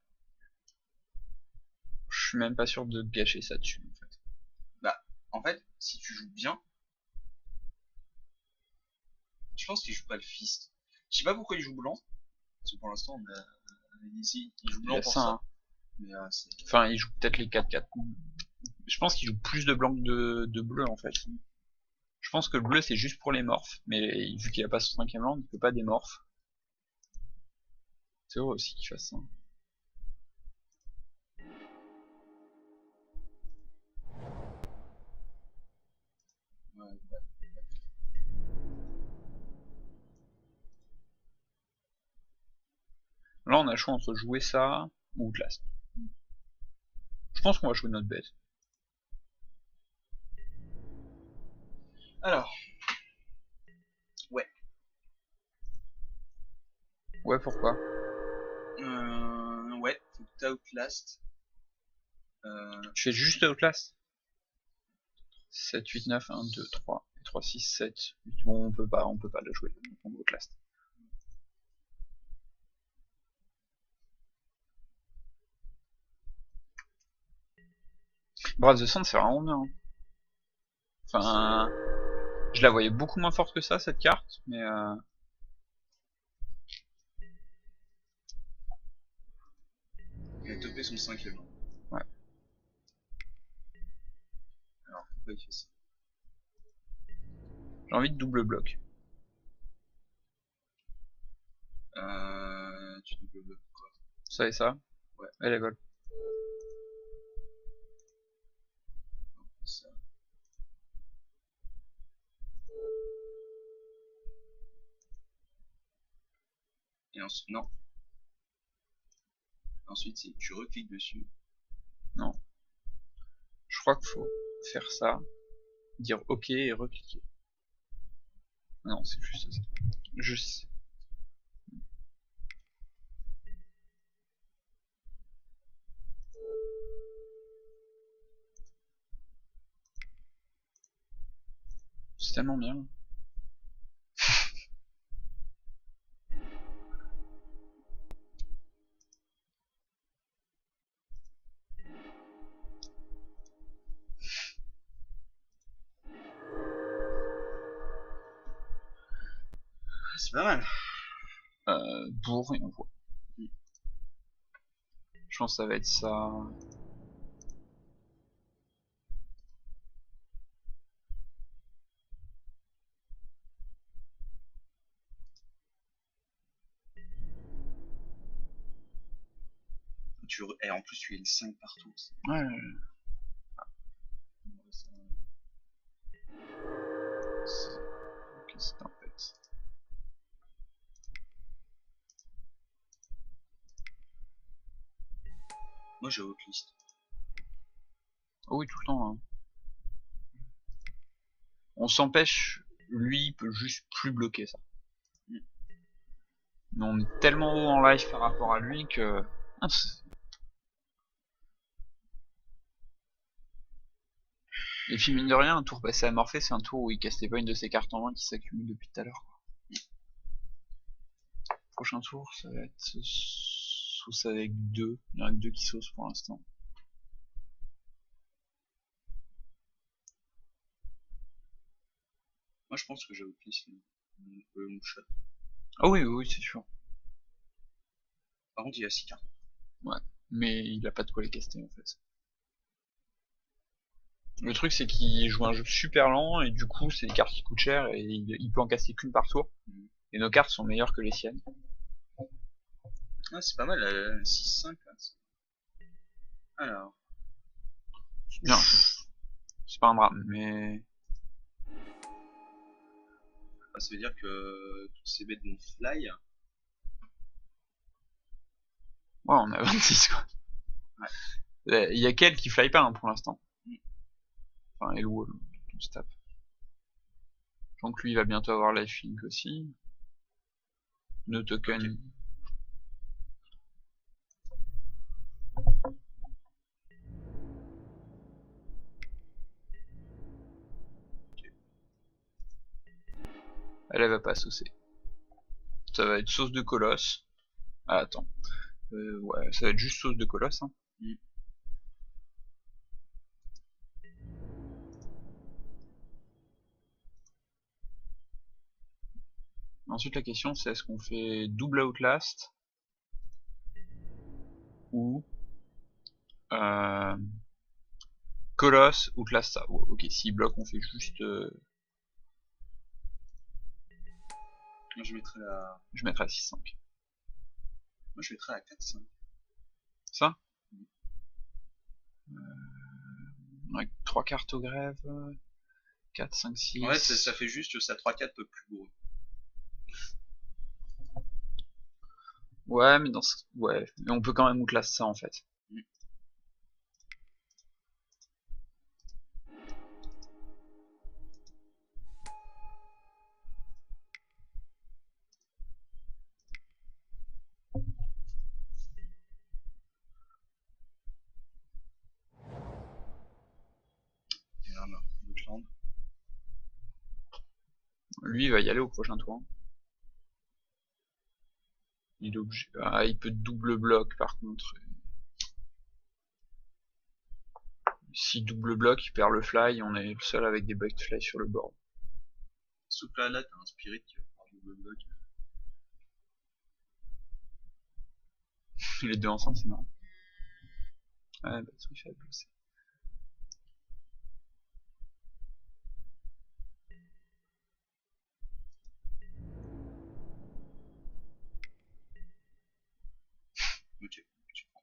Je suis même pas sûr de gâcher ça dessus, en fait. Bah, en fait, si tu joues bien... Je pense qu'il joue pas le fist. Je sais pas pourquoi il joue blanc. Parce que pour l'instant, on a... ici, il joue blanc pour ça. Hein. Mais enfin, il joue peut-être les 4-4. Je pense qu'il joue plus de blanc que de bleu, en fait. Je pense que le bleu, c'est juste pour les morphes. Mais vu qu'il a pas son 5ème land, il peut pas démorph. C'est heureux aussi qu'il fasse ça. ouais. Là, on a le choix entre jouer ça ou Outlast. Je pense qu'on va jouer notre bête. Alors. Ouais. Ouais, pourquoi? Ouais, faut que t'outlast. Je fais juste Outlast. 7, 8, 9, 1, 2, 3, 3, 6, 7, 8. Bon, on peut pas la jouer. On Outlast. Brave the Sand, c'est vraiment bien. Enfin, je la voyais beaucoup moins forte que ça, cette carte, mais Il a topé son 5ème. ouais. Alors, pourquoi il fait ça? J'ai envie de double bloc. Tu double bloques quoi? Ça et ça? Ouais. Elle est vol. Ça. Et ensuite, non. Ensuite, c'est tu recliques dessus. Non. Je crois qu'il faut faire ça, dire OK et recliquer. Non, c'est juste ça. Juste. C'est tellement bien. C'est pas mal. Bourre et on voit. Je pense que ça va être ça. Et en plus, tu as les 5 partout. Ouais. Ok, c'est un pet. Moi, j'ai outlist. Oh oui, tout le temps. Hein. On s'empêche, lui, il peut juste plus bloquer ça. Mais on est tellement haut en life par rapport à lui que... Ah, et puis mine de rien, un tour passé à Morphée, c'est un tour où il castait pas une de ses cartes en main qui s'accumule depuis tout à l'heure. Prochain tour, ça va être sauce avec 2. Il y en a que 2 qui saucent pour l'instant. Moi, je pense que j'ai outlist. Mon shot. Ah oui, oui, c'est sûr. Par contre, il a 6 cartes. Ouais, mais il a pas de quoi les caster en fait. Le truc c'est qu'il joue un jeu super lent et du coup c'est des cartes qui coûtent cher et il peut en casser qu'une par tour. Et nos cartes sont meilleures que les siennes. Ah, c'est pas mal, 6-5 là. Alors, Bien, c'est pas un drame, mais... ça veut dire que toutes ces bêtes vont fly. Ouais, on a 26 quoi. Il y a qu'elle qui fly pas hein, pour l'instant. Enfin, et Wall, tout se tape. Donc lui il va bientôt avoir lifelink aussi. No token. Ok. Elle va pas saucer. Ça va être sauce de colosse. Ah, attends. Ouais, ça va être juste sauce de colosse. Hein. Mm. Ensuite la question c'est est-ce qu'on fait double Outlast ou Colosse Outlast ça. Oh, ok, s'il bloque on fait juste... Moi je mettrais la. Je mettrai à 6-5. Moi je mettrais à 4-5. Ça avec 3 cartes au grève. 4, 5, 6. En fait, ça fait juste ça 3-4 plus gros. Ouais, mais dans ce... Ouais, mais on peut quand même Outlast ça en fait. Mm. Et là, Outland. Lui il va y aller au prochain tour. Il est obligé... Ah, il peut double bloc par contre. Si double bloc, il perd le fly, on est le seul avec des bugs de fly sur le board. Sauf que là, t'as un spirit qui va faire double bloc. Les deux ensemble, c'est marrant. Ouais, bah, truc faible aussi. Ok, tu prends.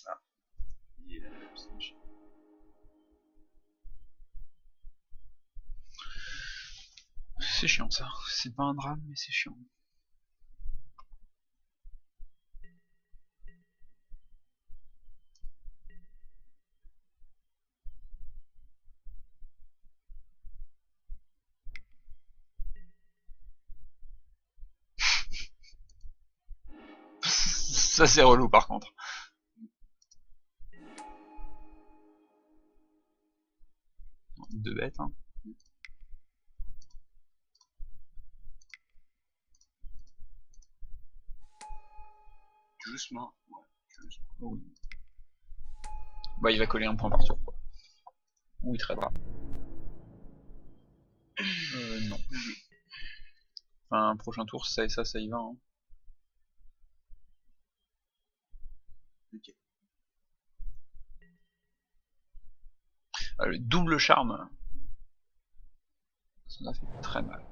Ah, il est là, C'est chiant ça. C'est pas un drame, mais c'est chiant. Ça c'est relou par contre. Deux bêtes, hein. Doucement. Ouais, doucement. Oh, oui. Bah il va coller un point par tour quoi. Ou il tradera. Non. Enfin, prochain tour, ça et ça y va. Hein. Ok. Ah, le double charme. Ça fait très mal.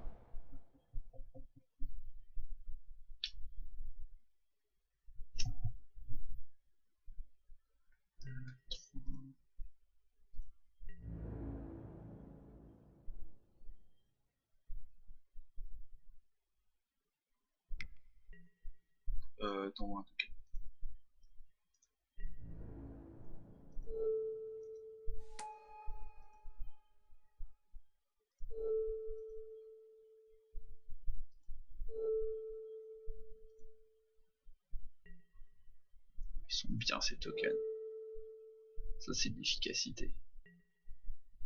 T'envoies un token. Ils sont bien ces tokens. Ça c'est de l'efficacité.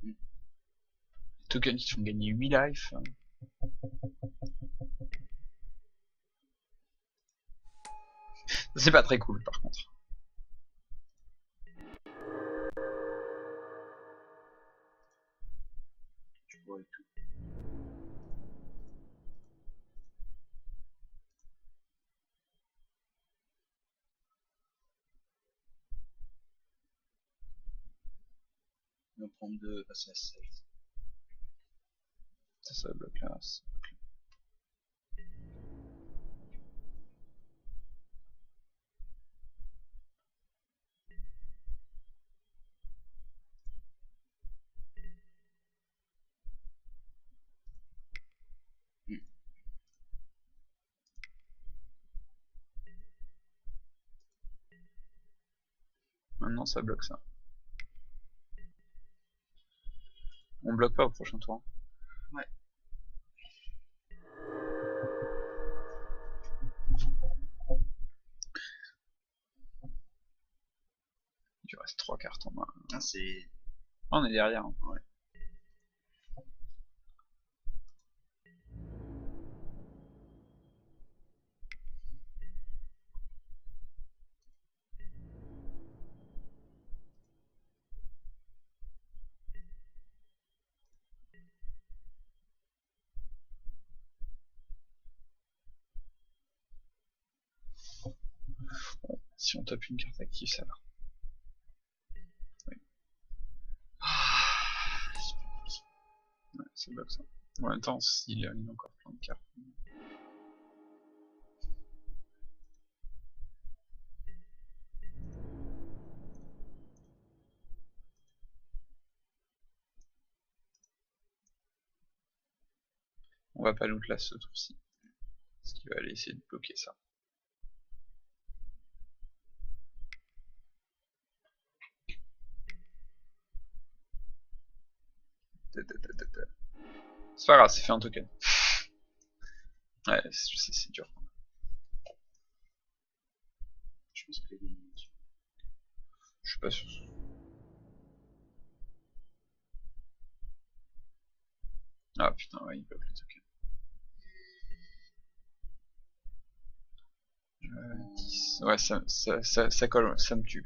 Mm. Les tokens qui font gagner 8 life. C'est pas très cool par contre. Tu pourrais tout. On va prendre 2, passer à 7. Ça bloque là. Maintenant ça bloque ça. On bloque pas au prochain tour. Ouais. Il reste 3 cartes en main. Ah, c'est... On est derrière. Hein. Ouais. Bon, si on tape une carte active, ça va. Oui. Ouais, ça bloque ça. En même temps, il a encore plein de cartes. On va pas loot là ce tour-ci. Parce qu'il va aller essayer de bloquer ça. C'est pas grave, c'est fait un token. Ouais, je sais, c'est dur. Je pense que les... Je suis pas sûr. Ah putain, ouais, il bloque le token. 10. Ouais, ça colle, ça me tue.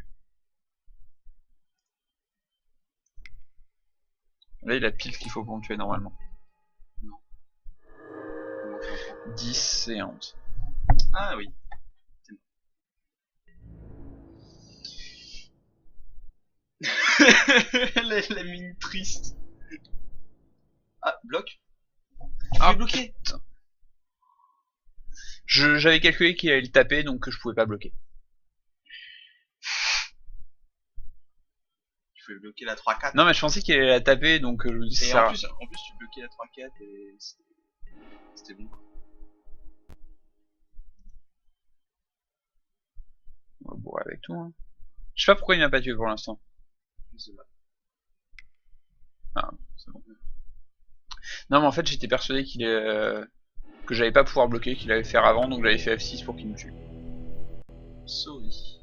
Là, il a pile ce qu'il faut pour me tuer normalement. Non. 10 et 11. Ah oui. C'est bon. la mine triste. Ah, bloc. Tu Ah, peux bloquer. putain. J'avais calculé qu'il allait le taper, donc je pouvais pas bloquer. Tu pouvais bloquer la 3-4. Non, mais je pensais qu'il allait la taper, donc je me dis Et ça. en plus, tu bloquais la 3-4 et c'était bon. On va bourrer avec tout. Hein. Je sais pas pourquoi il m'a pas tué pour l'instant. Je sais pas. Ah, c'est bon. Non, mais en fait, j'étais persuadé que j'allais pas pouvoir bloquer, qu'il allait faire avant, donc j'avais fait F6 pour qu'il me tue. Sorry.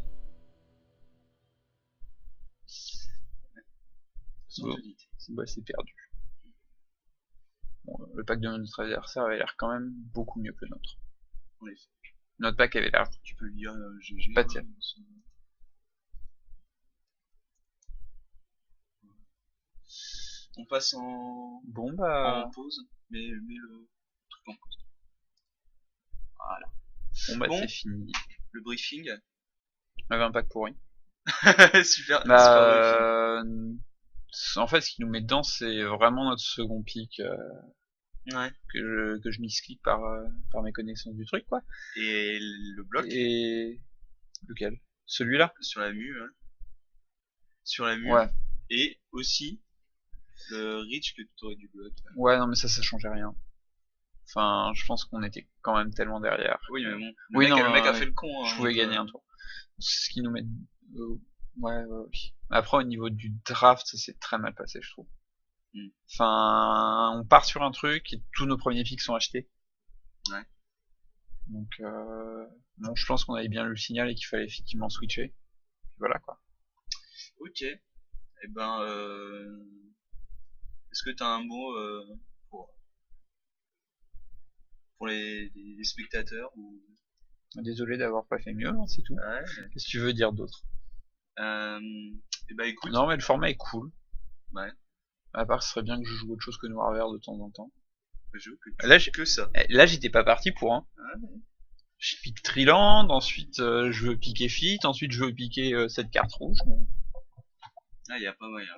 Bon. Bah, c'est perdu. Bon, le pack de notre adversaire avait l'air quand même beaucoup mieux que le nôtre. En effet. Notre pack avait l'air Tu peux lui dire GG. pas tiens. On passe en, Bon bah. en pause, mais le truc en pause. Voilà. Bon bah Bon. c'est fini. Le briefing. On avait un pack pourri. super, super briefing. Bah, en fait, ce qui nous met dedans, c'est vraiment notre second pick Ouais. que je misclick par mes connaissances du truc, quoi. Et le bloc. Et lequel? Celui-là? Sur la mue, hein. Sur la mue. Ouais. Et aussi le reach que tu aurais du bloc. Ouais, non, mais ça changeait rien. Enfin, je pense qu'on était quand même tellement derrière. Oui, mais bon. Oui, non, Le mec a fait le con. Je Hein, pouvais gagner un tour. C'est ce qui nous met. Ouais. Après, au niveau du draft, ça s'est très mal passé, je trouve. Enfin, on part sur un truc et tous nos premiers picks sont achetés. Ouais. Donc, bon, je pense qu'on avait bien lu le signal et qu'il fallait effectivement switcher. Voilà quoi. Ok. Et ben, est-ce que t'as un mot pour les spectateurs ou... Désolé d'avoir pas fait mieux, hein, c'est tout. Ouais. Qu'est-ce que tu veux dire d'autre? Et bah écoute, Non, mais le format est cool. ouais, À part, ce serait bien que je joue autre chose que Noir Vert de temps en temps. je veux Là, que ça. là j'étais pas parti pour un. Ouais. Je pique Triland, ensuite je veux piquer Fit, ensuite je veux piquer cette carte rouge. Ah, y a pas moyen.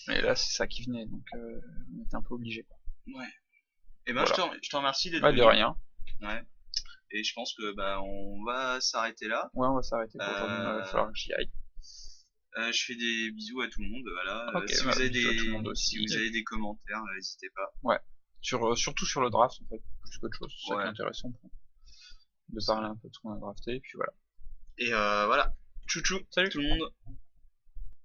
Mais là, c'est ça qui venait, donc on était un peu obligé. Ouais. Et ben Voilà. je te remercie d'être Pas de venu. rien. Ouais. Et je pense que bah on va s'arrêter là. Ouais, on va s'arrêter pour aujourd'hui, il va falloir que j'y aille. Je fais des bisous à tout le monde, voilà. Ok, Si bah, vous avez bisous à tout le monde si aussi. vous avez des commentaires, n'hésitez pas. Ouais. Surtout sur le draft, en fait, plus qu'autre chose. C'est ça qui est Ouais. intéressant de parler un peu de ce qu'on a drafté, et puis voilà. Et voilà. Tchou tchou, Salut tout le monde.